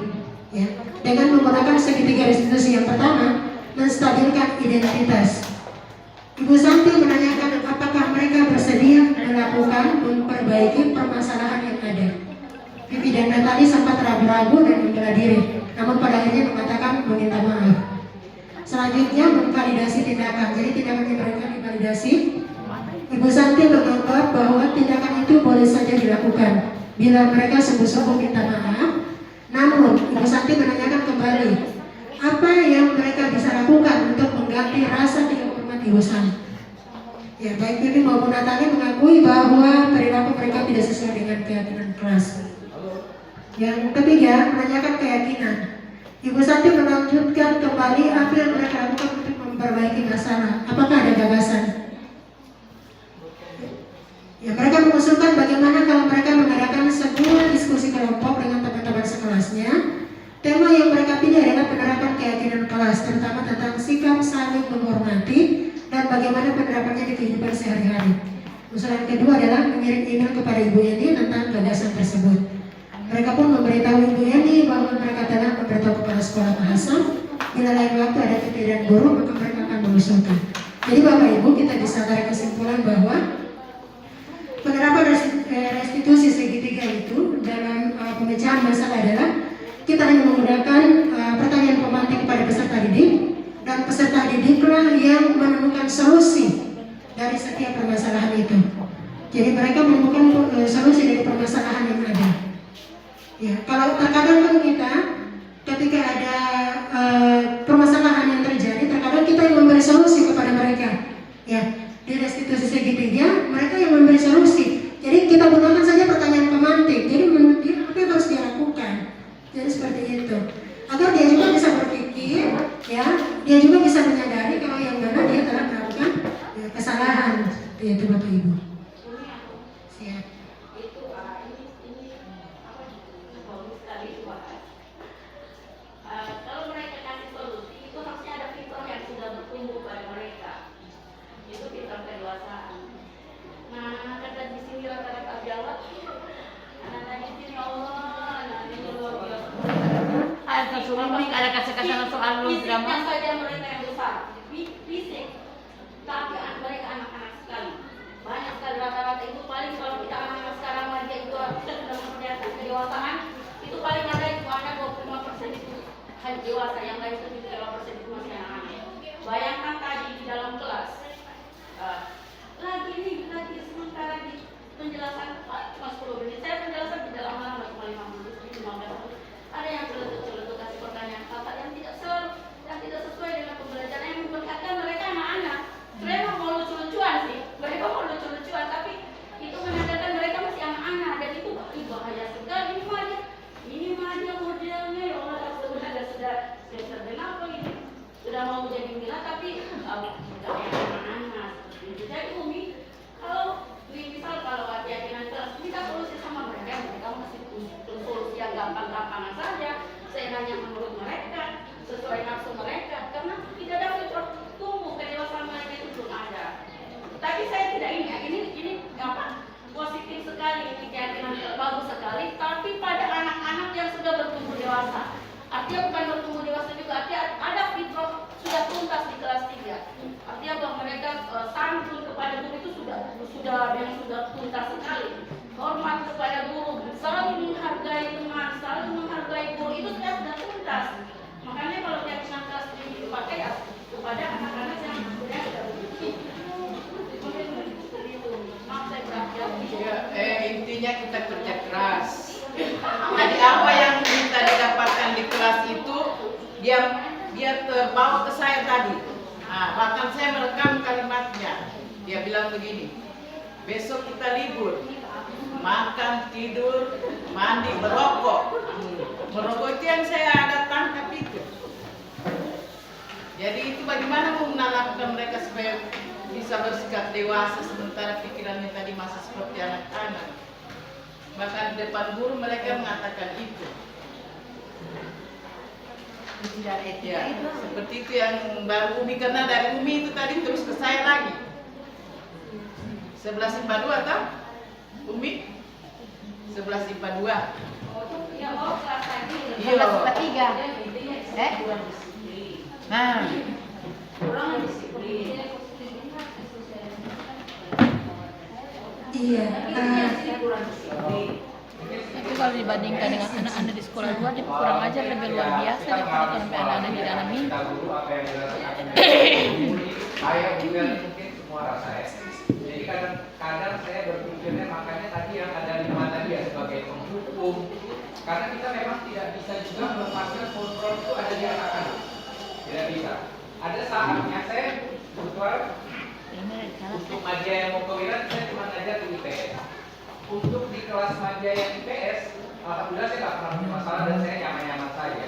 ya, dengan menggunakan segitiga restitusi. Yang pertama, menstabilkan identitas. Ibu Santi menanyakan apakah mereka bersedia melakukan memperbaiki permasalahan yang ada. Pipi dan Natali sempat ragu-ragu dan membela diri, namun pada akhirnya mengatakan meminta maaf. Selanjutnya, memvalidasi tindakan. Jadi tindakan yang mereka divalidasi. Ibu Santi menganggap bahwa tindakan itu boleh saja dilakukan bila mereka sungguh-sungguh minta maaf. Namun Ibu Santi menanyakan kembali apa yang mereka bisa lakukan untuk mengganti rasa tidak hormat Ibu Santi. Ya, baik Pipi maupun Natali mengakui bahwa perilaku mereka tidak sesuai dengan keyakinan kelas. Yang ketiga, menanyakan keyakinan. Ibu Santi melanjutkan kembali apa yang mereka lakukan untuk memperbaiki masalah. Apakah ada gagasan? Ya, mereka mengusulkan bagaimana kalau mereka mengadakan sebuah diskusi kelompok dengan teman-teman sekelasnya. Tema yang mereka pilih adalah penerapan keyakinan kelas, terutama tentang sikap saling menghormati dan bagaimana penerapannya di kehidupan sehari-hari. Usulan kedua adalah mengirim email kepada Ibu Yeni tentang gagasan tersebut. Mereka pun memberitahu Ibu Yeni bahwa mereka telah memberitahu kepala sekolah Pak Hasan bila lain waktu ada ketiadaan guru maka mereka akan mengusulkan. Jadi Bapak Ibu, kita bisa tarik kesimpulan bahwa penerapan restitusi segitiga itu dalam pemecahan masalah adalah kita hanya menggunakan pertanyaan pemantik kepada peserta didik, dan peserta didiklah yang menemukan solusi dari setiap permasalahan itu. Jadi mereka menemukan solusi dari permasalahan yang ada. Ya, kalau terkadang kan kita ketika ada permasalahan yang terjadi, terkadang kita yang memberi solusi kepada mereka. Ya. Di restitusi segitiga, mereka yang memberi solusi. Jadi kita gunakan saja pertanyaan pemantik. Jadi menurut dia apa yang harus dia lakukan? Jadi seperti itu. Agar dia juga bisa berpikir, ya, dia juga bisa menyadari kalau yang mana dia telah melakukan ya, kesalahan. Seperti itu Bapak Ibu. Siap. Kalau mereka kasih solusi, itu harusnya ada fitur yang sudah bertumbuh pada mereka. Itu fitur kedewasaan. Nah, kata di sini rata-rata jawab, anak di sini Allah, anak ini luar biasa. Ada suami ada kasih-kasih soal drama. Fisiknya saja mereka yang besar, fisik. Tapi mereka anak-anak sekali. Banyak sekali rata-rata itu paling kalau kita anak-anak sekarang dia itu kita sudah memperlihatkan kedewasaan, itu paling ada itu ada 25% itu hanya dewasa, yang lain itu 3% itu masih anak-anak. Bayangkan tadi di dalam kelas. Lagi sementara di penjelasan cuma 10 menit. Saya penjelasan di dalam lama cuma 5 menit, 15 menit. Ada yang celetuk-celetuk kasih pertanyaan apa yang tidak sesuai dengan pembelajaran yang memperlihatkan mereka anak-anak. Mereka mau lucu-lucuan sih, mereka mau lucu-lucuan, tapi itu menandakan mereka masih anak-anak dan itu bahaya sekali. Ini mah dia modelnya ya Allah, sudah sekali, ini keyakinan bagus sekali, tapi pada anak-anak yang sudah bertumbuh dewasa. Artinya bukan bertumbuh dewasa juga, artinya ada fitrah sudah tuntas di kelas 3. Artinya bahwa mereka santun kepada guru itu sudah tuntas sekali. Hormat kepada guru, selalu menghargai teman, selalu menghargai guru, itu sudah tuntas. Makanya kalau keyakinan kelas 3 dipakai ya kepada anak-anak yang sudah intinya kita kerja keras. Jadi apa yang kita didapatkan di kelas itu dia terbawa ke saya tadi. Nah, bahkan saya merekam kalimatnya. Dia bilang begini, besok kita libur, makan, tidur, mandi, merokok. Merokok itu yang saya ada tangkap itu. Jadi itu bagaimana menanamkan mereka supaya bisa bersikap dewasa sementara pikirannya tadi masih seperti anak-anak. Bahkan di depan guru mereka mengatakan itu. Ya, seperti itu yang Mbak Umi, karena dari Umi itu tadi terus ke saya lagi. 11 IPA 2 atau Umi? 11 IPA 2. Ya mau kelas lagi. Iya. Nah, Kurang disiplin. Iya. Tapi kalau dibandingkan dengan anak-anak di sekolah luar, dia kurang ajar lebih luar biasa daripada sampai anak-anak di dalam ini. Saya juga mungkin semua rasa ya. Jadi kadang-kadang saya berpikirnya, makanya tadi yang ada 5 tadi ya sebagai penghukum. Karena kita memang tidak bisa juga melepaskan kontrol itu ada di anak-anak. Tidak bisa. Ada saatnya saya kebetulan untuk Madia yang mau kewiran saya cuma ngajar di IPS. Untuk di kelas Madia yang IPS, alhamdulillah saya nggak pernah punya masalah dan saya nyaman-nyaman saja.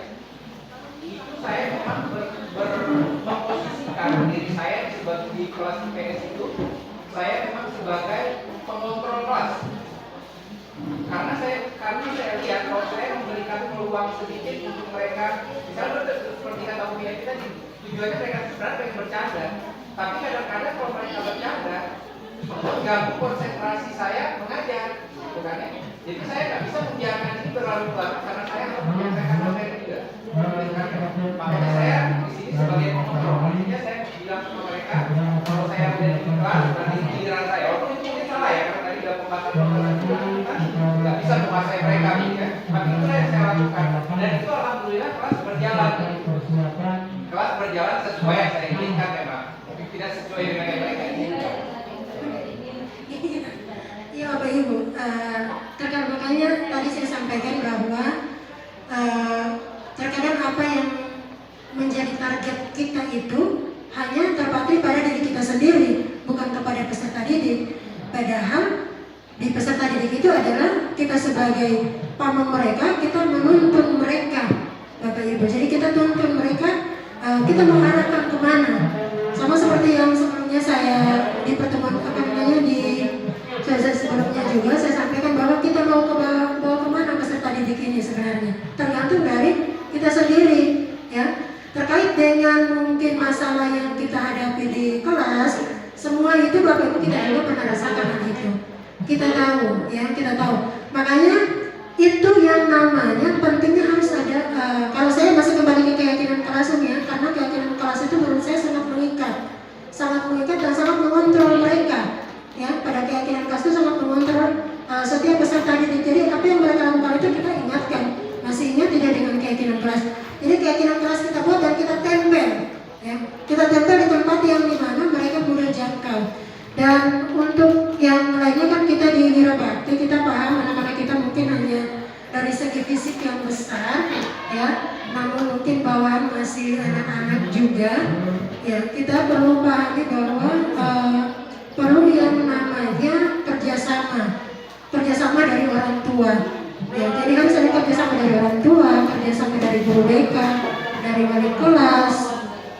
Itu saya memang memposisikan diri saya sebagai di kelas IPS itu, saya memang sebagai pengontrol kelas. Karena saya lihat kalau saya memberikan peluang sedikit untuk mereka, misalnya seperti kata Umi kita tujuannya mereka sebenarnya pengen bercanda, tapi kadang-kadang kalau mereka bercanda mengganggu konsentrasi saya mengajar, gitu kan ya. Jadi saya nggak bisa membiarkan ini berlalu banget karena saya harus menyampaikan materi juga. Makanya saya di sini sebagai pengontrol, artinya saya bilang ke mereka kalau saya ada di kelas berarti giliran saya. Walaupun itu mungkin salah ya, karena tadi dalam pembahasan kita nggak bisa menguasai mereka, ya. Tapi itu yang saya lakukan dan itu alhamdulillah kelas berjalan. Kelas berjalan sesuai yang saya inginkan memang, tapi tidak sesuai dengan yang mereka inginkan. Iya Bapak Ibu, terkadang makanya tadi saya sampaikan bahwa terkadang apa yang menjadi target kita itu hanya terpakai pada diri kita sendiri, bukan kepada peserta didik. Padahal di peserta didik itu adalah kita sebagai pamong mereka, kita menuntun mereka, Bapak Ibu. Jadi kita tuntun mereka, kita mengarahkan kemana. Sama seperti yang sebelumnya saya di pertemuan sebelumnya juga saya sampaikan bahwa kita mau bawa kemana peserta didik ini sebenarnya tergantung dari kita sendiri, ya. Terkait dengan mungkin masalah yang kita hadapi di kelas, semua itu Bapak Ibu kita juga pernah rasakan hal itu. Kita tahu, ya, kita tahu. Makanya itu yang namanya pentingnya harus ada. Kalau saya masih kembali ke keyakinan kelasnya, karena keyakinan kelas itu menurut saya sangat mengikat dan sangat mengontrol mereka. Ya, pada keyakinan kelas itu sangat mengontrol setiap peserta didik. Jadi apa yang mereka lakukan itu kita ingatkan. Masih ingat tidak dengan keyakinan kelas? Jadi keyakinan kelas kita buat dan kita tempel, ya. Kita tempel di tempat yang dimana mereka mudah jangkau. Dan untuk yang lainnya kan kita di Wirabakti, kita paham anak-anak kita mungkin hanya dari segi fisik yang besar, ya. Namun mungkin bawaan masih anak-anak juga. Ya, kita perlu pahami bahwa perlu yang namanya kerjasama dari orang tua. Ya, jadi harus ada kerjasama dari orang tua, kerjasama dari guru BK, dari wali kelas,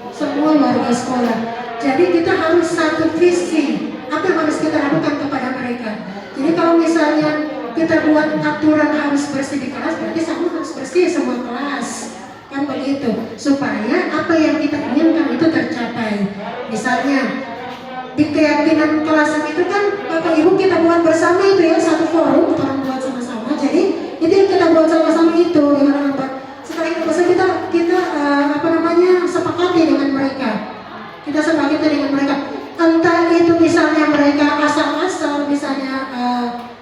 semua warga sekolah. Jadi kita harus satu visi apa yang harus kita lakukan kepada mereka. Jadi kalau misalnya kita buat aturan harus bersih di kelas, berarti semua harus bersih semua kelas, kan begitu. Supaya apa yang kita inginkan itu tercapai. Misalnya di keyakinan kelas itu kan Bapak Ibu kita buat bersama itu ya, satu forum kita buat sama-sama. Jadi itu yang kita buat sama-sama itu dengan apa? Setelah itu kita sepakati dengan mereka. Kita sepakati dengan mereka. Entah itu misalnya mereka asal-asal, misalnya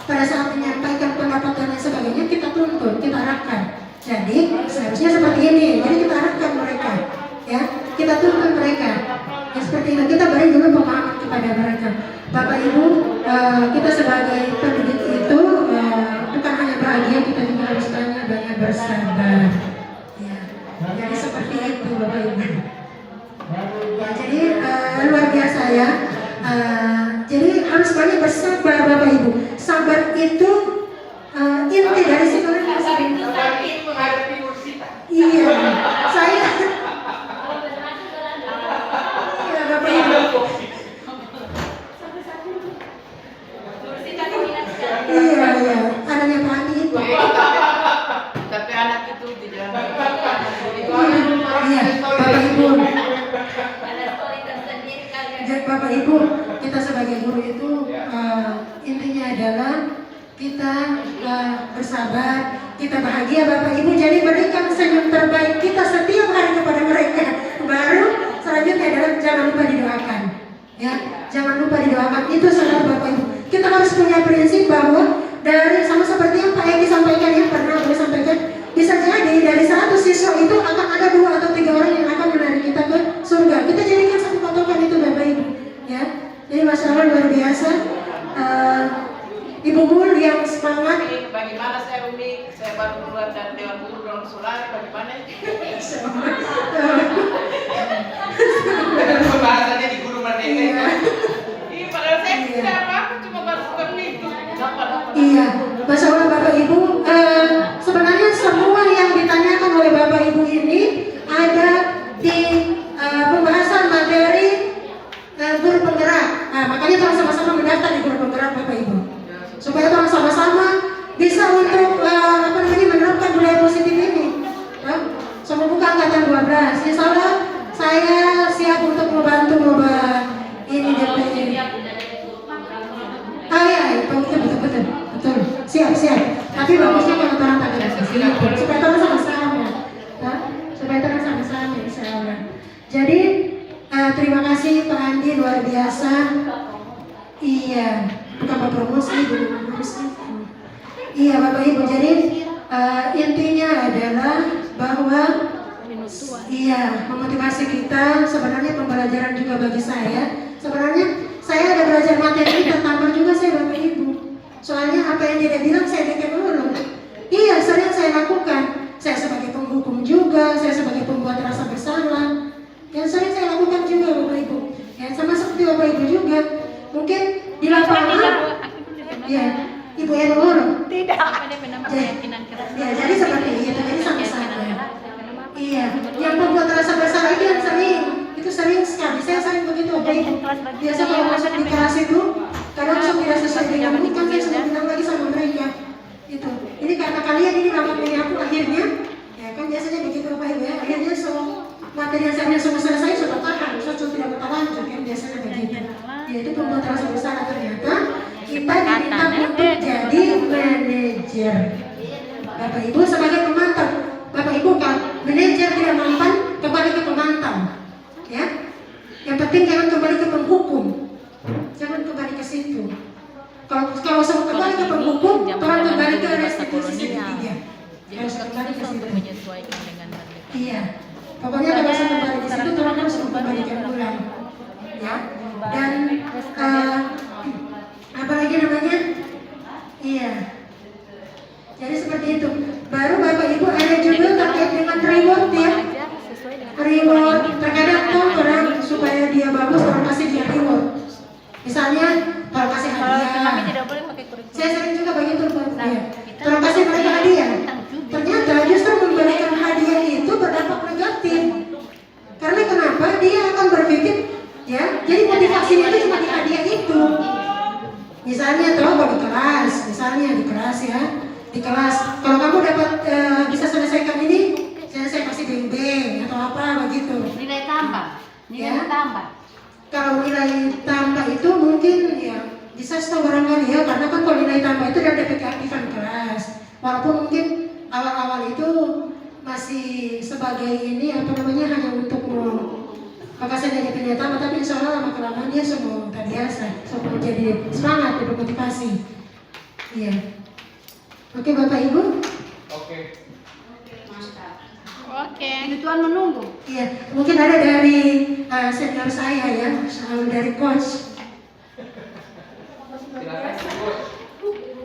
pada saat menyampaikan pendapat dan lain sebagainya, kita tuntun, kita arahkan. Jadi seharusnya seperti ini. Jadi kita arahkan mereka, ya, kita tuntun mereka. Ya, seperti itu. Kita beri dulu pemahaman kepada mereka. Bapak Ibu, kita sebagai pendidik itu bukan hanya bahagia, kita juga harus banyak bersabar. Ya. Jadi seperti itu Bapak Ibu. Ya, jadi luar biasa ya. Jadi harus banyak bersabar Bapak Ibu. Sabar itu inti dari sekolah. Menghadapi Nursita. Iya, saya. Iya Bapak Ibu. Iya, adanya Pak Andi itu. Tapi anak itu tidak. Iya, Bapak Ibu. Ada story tersendiri kalian. Jadi Bapak Ibu, kita sebagai guru itu intinya adalah kita bersabar, kita bahagia Bapak Ibu. Jadi berikan senyum terbaik kita setiap hari kepada mereka. Baru selanjutnya adalah jangan lupa didoakan. Ya, jangan lupa didoakan. Itu selalu Bapak Ibu. Kita harus punya prinsip bahwa dari sama seperti yang Pak Egi sampaikan, yang pernah beliau sampaikan, bisa jadi dari 100 siswa itu akan ada 2 atau 3 orang yang akan menarik kita ke surga. Kita jadikan satu patokan itu Bapak Ibu. Ya, jadi Masya Allah luar biasa. Ibu Mul yang semangat. Bagaimana saya unik, saya baru keluar dari Dewan Guru dalam Sulawesi, bagaimana? Pembahasannya di Guru Merdeka. Iya. Iya, padahal saya tidak apa-apa, cuma baru seperti itu. Iya, Masya Allah Bapak Ibu. Sebenarnya semua yang ditanyakan oleh Bapak Ibu ini ada di pembahasan materi guru penggerak. Nah, makanya tolong sama-sama mendaftar di guru penggerak Bapak Ibu, supaya tolong sama-sama bisa untuk menerapkan budaya positif ini. Sama buka angkatan 12. Insya Allah saya siap untuk membantu ini DPD. Iya, betul. Siap. Tapi bagusnya kalau orang tak ada supaya orang sama-sama. Supaya orang sama-sama insya Allah. Jadi terima kasih Pak Andi, luar biasa. Iya, bukan Pak promosi, bukan promosi. Iya Bapak Ibu, jadi intinya adalah bahwa memotivasi kita. Sebenarnya pembelajaran juga bagi saya. Sebenarnya saya ada belajar materi tertampar juga saya Bapak Ibu. Soalnya apa yang dia bilang saya bikin dulu. Iya, sering saya lakukan. Saya sebagai penghukum juga, saya sebagai pembuat rasa bersalah. Yang sering saya lakukan juga Bapak Ibu. Ya, sama seperti Bapak Ibu juga. Mungkin di lapangan. Iya, Ibu Enur. Tidak. Jadi seperti itu. Jadi sama-sama. Iya, yang membuat rasa bersalah itu yang sering sekali. Saya sering begitu Bapak Ibu. Biasa kalau masuk di kelas itu, kadang langsung tidak sesuai dengan bukan saya sudah bilang lagi sama mereka. Itu. Ini karena kalian ini dapat dari aku akhirnya, ya kan biasanya begitu Bapak Ibu ya. Akhirnya materi yang saya sudah selesai sudah tahan, sudah tidak bisa lanjut kan biasanya begitu. Ya itu pembuat rasa bersalah ternyata kita diminta untuk jadi manajer. Bapak Ibu sebagai pemantau. Bapak Ibu kan manajer tidak mampan kembali ke pemantau. Ya. Yang penting jangan kembali ke penghukum. Jangan kembali ke situ. Kalau sama kembali ke penghukum, orang kembali ke restitusi ketiga. Harus kembali ke situ. Menyesuaikan dengan mereka. Iya. Pokoknya kalau saya kembali ke situ, orang harus kembalikan ulang. Ya. Dan apa lagi namanya? Iya. Jadi seperti itu. Baru Bapak Ibu ada juga terkait dengan reward ya. Reward. Terkadang tuh orang supaya dia bagus orang kasih dia reward. Misalnya kalau kasih hadiah. Saya sering juga begitu Pak. Ya. Kalau kasih mereka hadiah. Ternyata justru memberikan hadiah itu berdampak negatif. Karena kenapa? Dia akan berpikir ya. Jadi motivasinya itu cuma di hadiah itu. Misalnya kalau di kelas, ya. Di kelas, kalau kamu dapat bisa selesaikan ini, saya kasih beng-beng atau apa begitu. Nilai tambah. Ya. kalau nilai tambah itu mungkin ya bisa setahun barangkali ya, karena kan kalau nilai tambah itu dari DPK aktifan kelas. Walaupun mungkin awal-awal itu masih sebagai ini apa namanya hanya untuk mengkasih dari nilai tambah, tapi insya Allah lama kelamaan dia semua terbiasa, semua jadi semangat, bermotivasi. Iya. Oke Bapak Ibu. Oke. Oke. Tuan menunggu. Iya, mungkin ada dari senior saya ya, dari coach. Silakan Coach.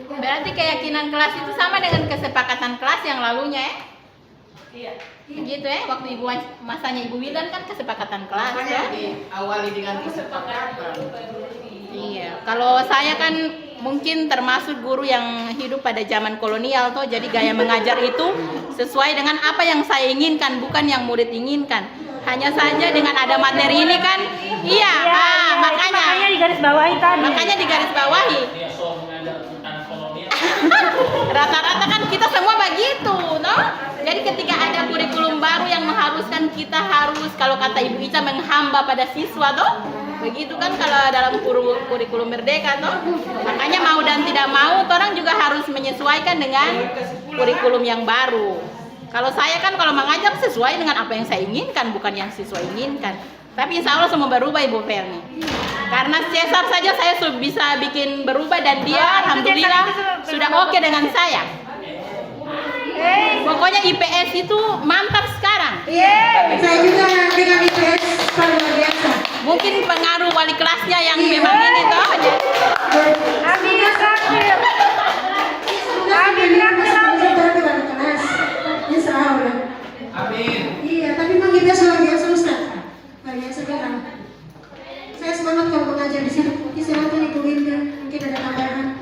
Berarti keyakinan kelas itu sama dengan kesepakatan kelas yang lalunya ya? Iya. Begitu ya, waktu masanya Ibu Wildan kan kesepakatan kelas Makanya ya? diawali dengan kesepakatan. Iya, kalau saya kan mungkin termasuk guru yang hidup pada zaman kolonial toh, jadi gaya mengajar itu sesuai dengan apa yang saya inginkan, bukan yang murid inginkan. Hanya saja dengan ada materi ini kan, iya, makanya digarisbawahi tadi. makanya digarisbawahi. Rata-rata kan kita semua begitu, no? Jadi ketika ada kurikulum baru yang mengharuskan kita harus, kalau kata Ibu Ica, menghamba pada siswa, toh? Begitu kan kalau dalam kurikulum merdeka, toh? Makanya mau dan tidak mau, orang juga harus menyesuaikan dengan kurikulum yang baru. Kalau saya kan kalau mengajar sesuai dengan apa yang saya inginkan, bukan yang siswa inginkan. Tapi insya Allah semua berubah Ibu Ferni. Karena Cesar saja saya bisa bikin berubah dan dia alhamdulillah sudah oke dengan saya. Pokoknya IPS itu mantap sekarang. Saya juga dengan IPS paling luar biasa. Mungkin pengaruh wali kelasnya yang memang ini toh. Amin ya sakit. Amin ya kelas. Insya Allah. Amin. Iya, tapi memang IPS luar biasa Ustaz. Luar biasa sekarang. Saya semangat kalau mengajar di sini. Silakan Ibu Winda, mungkin ada tambahan.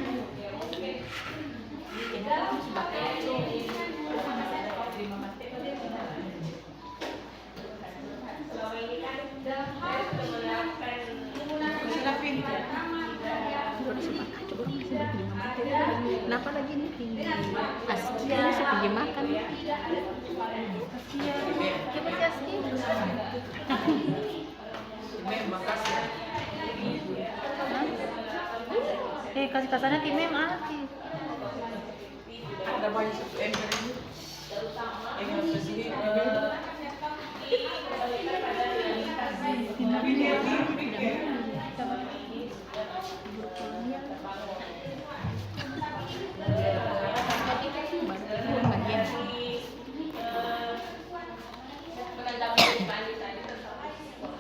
Kenapa lagi nih? Askia, saya pergi makan. Kita si Askia. Makasih. Kasih kasarnya timnya mati. Ada banyak satu ember ini. Ini harus kesini.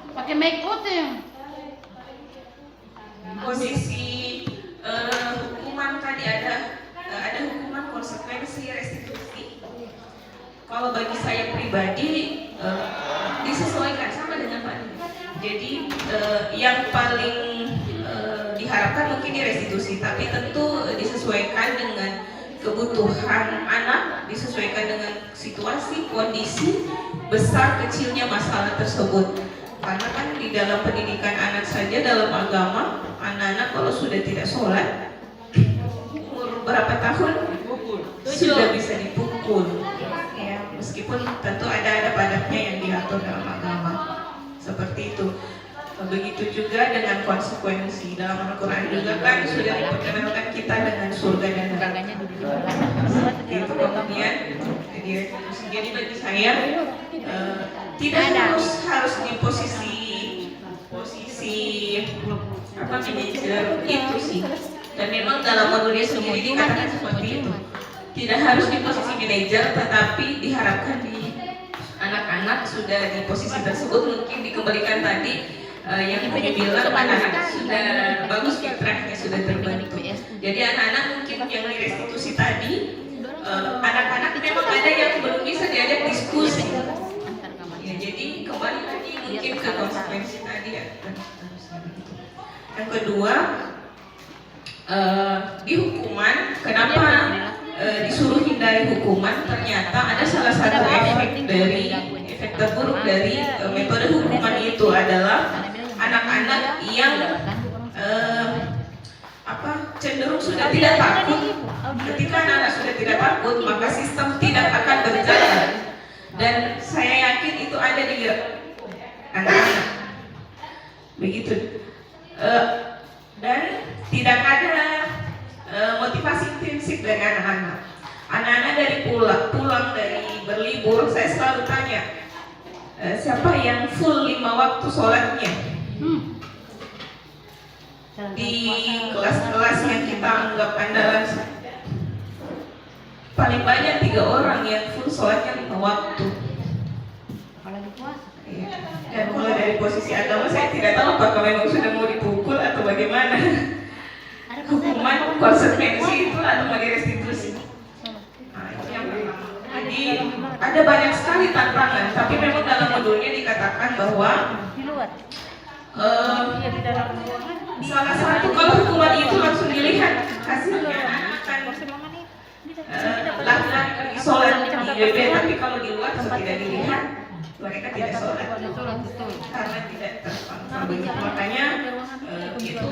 Pakai make up ya. Posisi hukuman tadi ada hukuman konsekuensi restitusi. Kalau bagi saya pribadi disesuaikan sama dengan Pak. Jadi yang paling diharapkan mungkin di restitusi, tapi tentu disesuaikan dengan kebutuhan anak, disesuaikan dengan situasi, kondisi, besar kecilnya masalah tersebut. Karena kan di dalam pendidikan anak saja, dalam agama, anak-anak kalau sudah tidak sholat, umur berapa tahun sudah bisa dipukul. Ya, meskipun tentu ada badatnya yang diatur dalam agama seperti itu. Begitu juga dengan konsekuensi dalam Al-Quran juga kan sudah diperkenalkan kita dengan surga dan neraka. Itu kemudian jadi bagi saya tidak harus di posisi apa manajer itu sih. Dan memang dalam modulnya sendiri dikatakan seperti itu. Tidak harus di posisi manajer, tetapi diharapkan di anak-anak sudah di posisi tersebut mungkin dikembalikan tadi. Yang bilang anak-anak sudah bagus fitrahnya, sudah terbentuk. Jadi anak-anak mungkin yang direstitusi tadi, anak-anak memang ada yang belum bisa diajak diskusi. Ya, jadi kembali lagi mungkin ke konsekuensi tadi ya. Yang kedua, di hukuman, kenapa disuruh hindari hukuman? Ternyata ada salah satu efek terburuk dari metode hukuman itu adalah anak-anak yang cenderung sudah tidak takut. Ketika anak-anak sudah tidak takut, maka sistem tidak akan berjalan. Dan saya yakin itu ada di anak-anak. begitu. Dan tidak ada motivasi intensif dari anak-anak. Anak-anak dari pulang dari berlibur, saya selalu tanya, siapa yang full 5 waktu sholatnya? Di kelas-kelas yang kita anggap andalan, paling banyak 3 orang yang full sholatnya 5 waktu. Iya. Dan kalau dari posisi agama saya tidak tahu apakah memang sudah mau dipukul atau bagaimana. Hukuman konsekuensi itu atau mau direstitusi. Nah, itu yang pertama. Jadi ada banyak sekali tantangan, tapi memang dalam modulnya dikatakan bahwa salah satu kalau hukuman itu langsung dilihat hasilnya akan laki-laki sholat di BB, tapi kalau di luar tidak dilihat mereka tidak sholat karena tidak terpantau. Makanya itu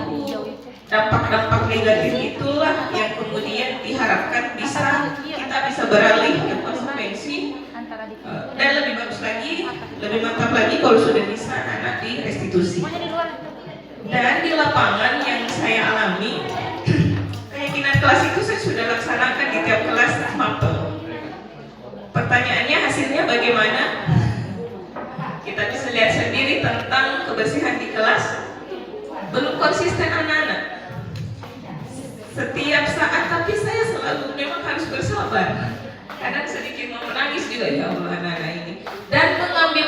dampak-dampak negatif itulah yang kemudian diharapkan kita bisa beralih ke konsekuensi dan lebih bagus lagi, lebih mantap lagi kalau sudah bisa anak direstitusi. Dan di lapangan yang saya alami, keyakinan kelas itu saya sudah laksanakan di tiap kelas mapel. Pertanyaannya hasilnya bagaimana? Kita bisa lihat sendiri tentang kebersihan di kelas. Belum konsisten anak-anak. Setiap saat, tapi saya selalu memang harus bersabar. Kadang sedikit mau menangis juga, ya Allah anak-anak ini. Dan mengambil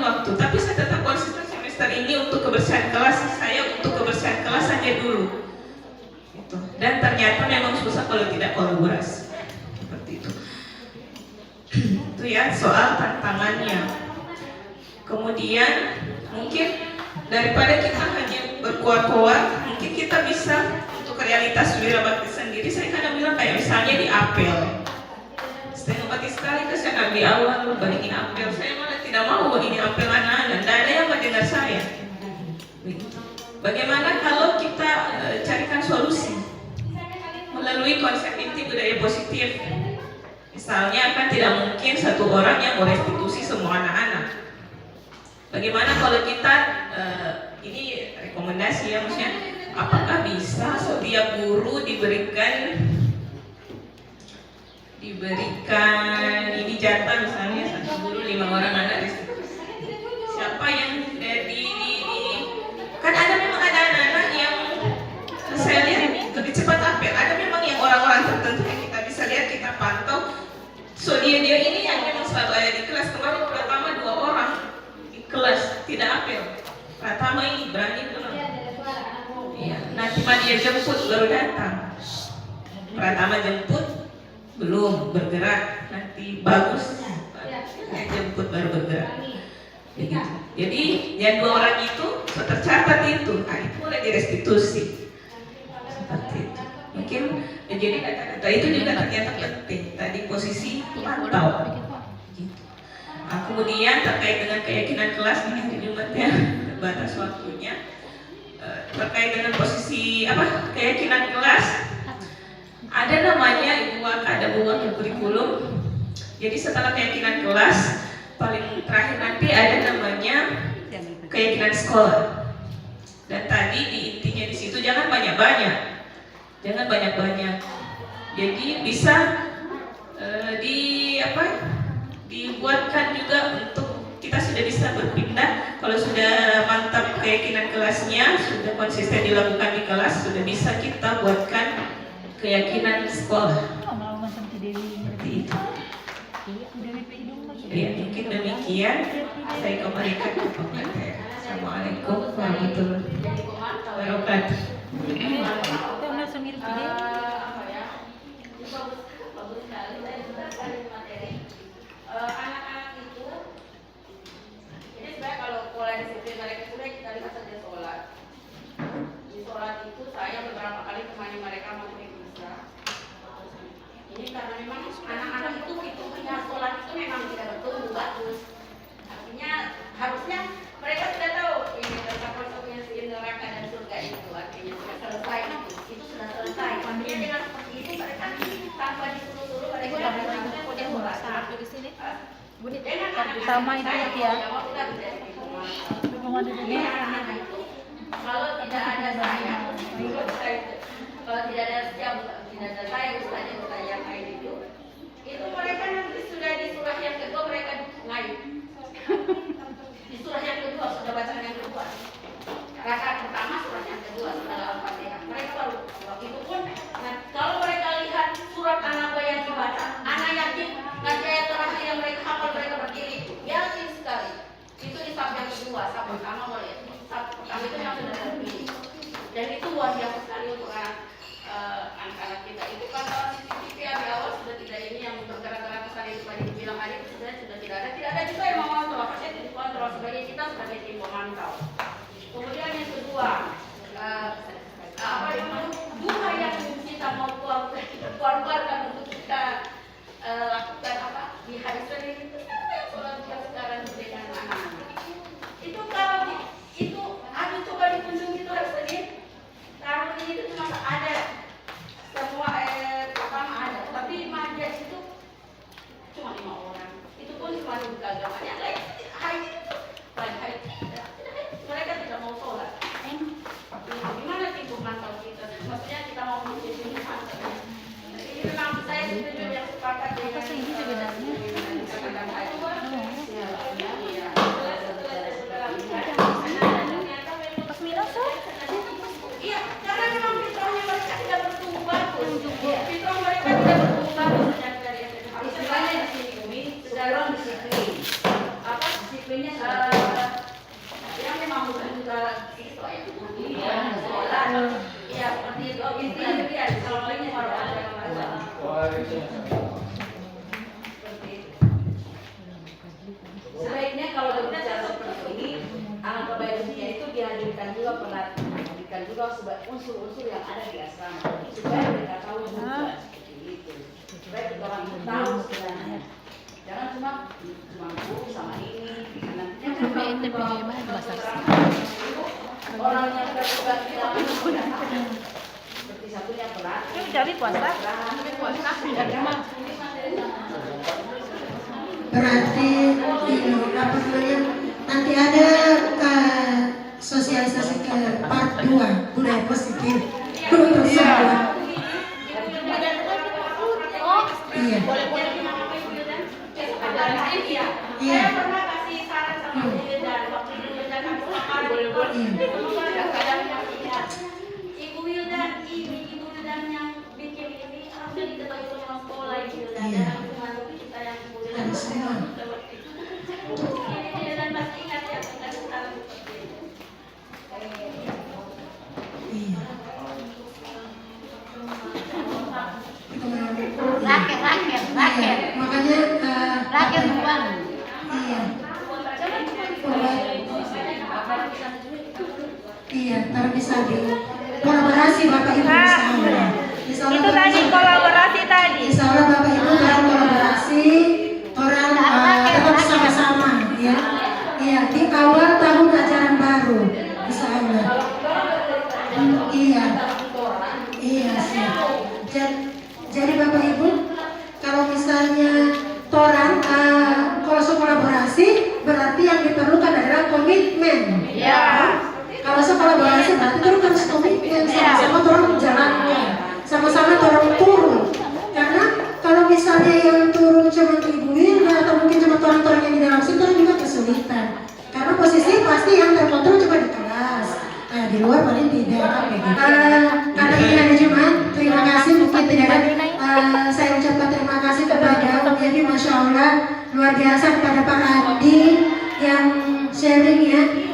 waktu. Tapi saya tetap konsisten semester ini untuk kebersihan kelas. Saya untuk kebersihan kelas saja dulu. Gitu. Dan ternyata memang susah kalau tidak kolaborasi. Seperti itu. Itu ya soal tantangannya. Kemudian mungkin daripada kita hanya berkuat-kuat, mungkin kita bisa untuk realitas wirabakti sendiri. Saya kadang bilang kayak misalnya di apel, setengah mati sekali saya di awal balikin apel. Saya malah tidak mau ini apel anak-anak, tidak ada yang mendengar saya. Bagaimana kalau kita carikan solusi melalui konsep inti budaya positif? Misalnya kan tidak mungkin satu orang yang merestitusi semua anak-anak. Bagaimana kalau kita ini rekomendasi ya, maksudnya apakah bisa setiap guru diberikan ini jatah, misalnya satu guru 5 orang anak restitusi. Siapa yang dari kan ada memang ada anak-anak yang saya lihat lebih cepat apel, ada memang yang orang-orang tertentu yang kita bisa lihat, kita pantau. So dia ini yang memang selalu ada di kelas. Kemarin pertama 2 orang di kelas tidak apel. Pertama ini berani pulang. Iya, nanti dia jemput baru datang. Pertama jemput belum bergerak, nanti bagus jemput baru bergerak. Begitu. Jadi yang 2 orang itu tercatat itu, itu mulai direstitusi. Seperti itu. Mungkin jadi kata-kata itu juga ternyata penting. Tadi posisi pantau. Nah, kemudian terkait dengan keyakinan kelas ini Jumatnya batas waktunya. Terkait dengan posisi keyakinan kelas, ada namanya ada buah kurikulum. Jadi setelah keyakinan kelas, paling terakhir nanti ada namanya keyakinan sekolah. Dan tadi di intinya di situ jangan banyak-banyak. Jadi bisa dibuatkan juga untuk kita sudah bisa berpindah. Kalau sudah mantap keyakinan kelasnya, sudah konsisten dilakukan di kelas, sudah bisa kita buatkan keyakinan sekolah. Seperti itu. Ya, mungkin demikian. Saya kembalikan ke pemateri. Assalamualaikum warahmatullahi wabarakatuh. Bagus sekali. Saya sudah cari materi. Anak-anak itu, jadi sebenarnya kalau pola disiplin mereka sudah kita lihat saja sholat. Di sholat itu saya beberapa kali temani mereka maghrib isya. Ini karena memang anak-anak itu ya sholat itu memang tidak betul bagus. Artinya harusnya mereka sudah tahu ini tentang konsekuensi neraka dan surga itu, artinya sudah selesai itu sudah selesai. Artinya dengan seperti itu mereka tanpa disuruh-suruh mereka sudah sholat. Dengan anak-anak sama itu ya. Ini anak-anak itu kalau tidak ada saya, kalau tidak ada saya Ustaz yang lain itu mereka nanti sudah di surah yang kedua mereka ngayu. Di surah yang kedua sudah bacaan yang kedua. Rakaat pertama surah yang kedua sudah Al-Fatihah. Mereka baru itu pun. Nah, kalau mereka lihat surat An-Naba yang dibaca, anak yakin nanti ayat terakhir yang mereka hafal mereka berdiri, yakin sekali. Itu di saf yang kedua, saf pertama boleh. Saf pertama itu yang sudah terpilih. Dan itu luar biasa sekali untuk anak-anak kita. Itu kalau CCTV di awal sudah tidak ini yang bergerak-gerak ke sana itu tadi bilang hari itu sudah tidak ada. Tidak ada juga yang memantau. Pasti dikontrol sebagai kita sebagai tim pemantau. Kemudian yang kedua, apa yang duha yang kita mau keluarkan untuk kita lakukan apa di hari Senin itu apa yang sholat kita sekarang dengan anak-anak itu kalau itu aduh coba dikunjungi itu hari Senin tahun ini itu cuma ada semua pertama ada tapi majas itu cuma 5 orang itu pun cuma buka agamanya lain hari itu lain hari mereka tidak mau sholat gimana tim pemantau kita maksudnya kita mau menjadi pemantau ini memang saya setuju yang sepakat dengan ini sebenarnya iya karena memang fitrahnya mereka tidak bertumbuh bagus fitrah mereka tidak bertumbuh bagus istilahnya di sini Umi dalam disiplin apa disiplinnya yang memang bukan juga siswa yang sekolah iya seperti itu intinya demikian kalau lainnya baru ada yang masalah sebaiknya kalau berbicara seperti ini anak kebaiknya itu dihadirkan juga dihadirkan juga unsur-unsur yang ada di asrama supaya mereka tahu juga seperti itu supaya kita orang tahu sebenarnya jangan cuma guru sama ini nantinya orang yang terlibat di dalam seperti satunya pelatih Jadi puasa. Berarti ini apa namanya nanti ada sosialisasi ke part 2 budaya positif untuk semua. Iya. Iya. Saya pernah kasih saran sama Ibu dan waktu Ibu dan aku makan Ibu Wildan yang bikin ini harusnya diketahui sama sekolah Ibu Wildan dan aku membantu kita yang Ibu Wildan ini dan pasti ingat ya kita saran seperti itu. Iya. Raket. Makanya Raket uang. iya. Iya, ntar bisa di kolaborasi Bapak Ibu insya Allah. Itu tadi kolaborasi tadi. Insya Allah Bapak Ibu dalam kolaborasi orang tetap sama-sama ya. Iya, di awal tahun ajaran baru insya Allah. Iya. Iya sih. Jadi Bapak Ibu kalau misalnya toran kalau kolaborasi berarti yang diperlukan adalah komitmen. Iya. Kalau kolaborasi berarti terus harus komitmen sama-sama orang menjalankan, sama-sama orang turun. Karena kalau misalnya yang turun cuma Ibu Wilda atau mungkin cuma orang-orang yang di dalam situ juga kesulitan. Karena posisi pasti yang terkontrol cuma di kelas. Nah, di luar paling tidak. Karena ini hari Jumat, terima kasih mungkin tidak ada. Saya ucapkan terima kasih kepada Jadi Masya Allah luar biasa kepada Pak Adi yang sharing ya.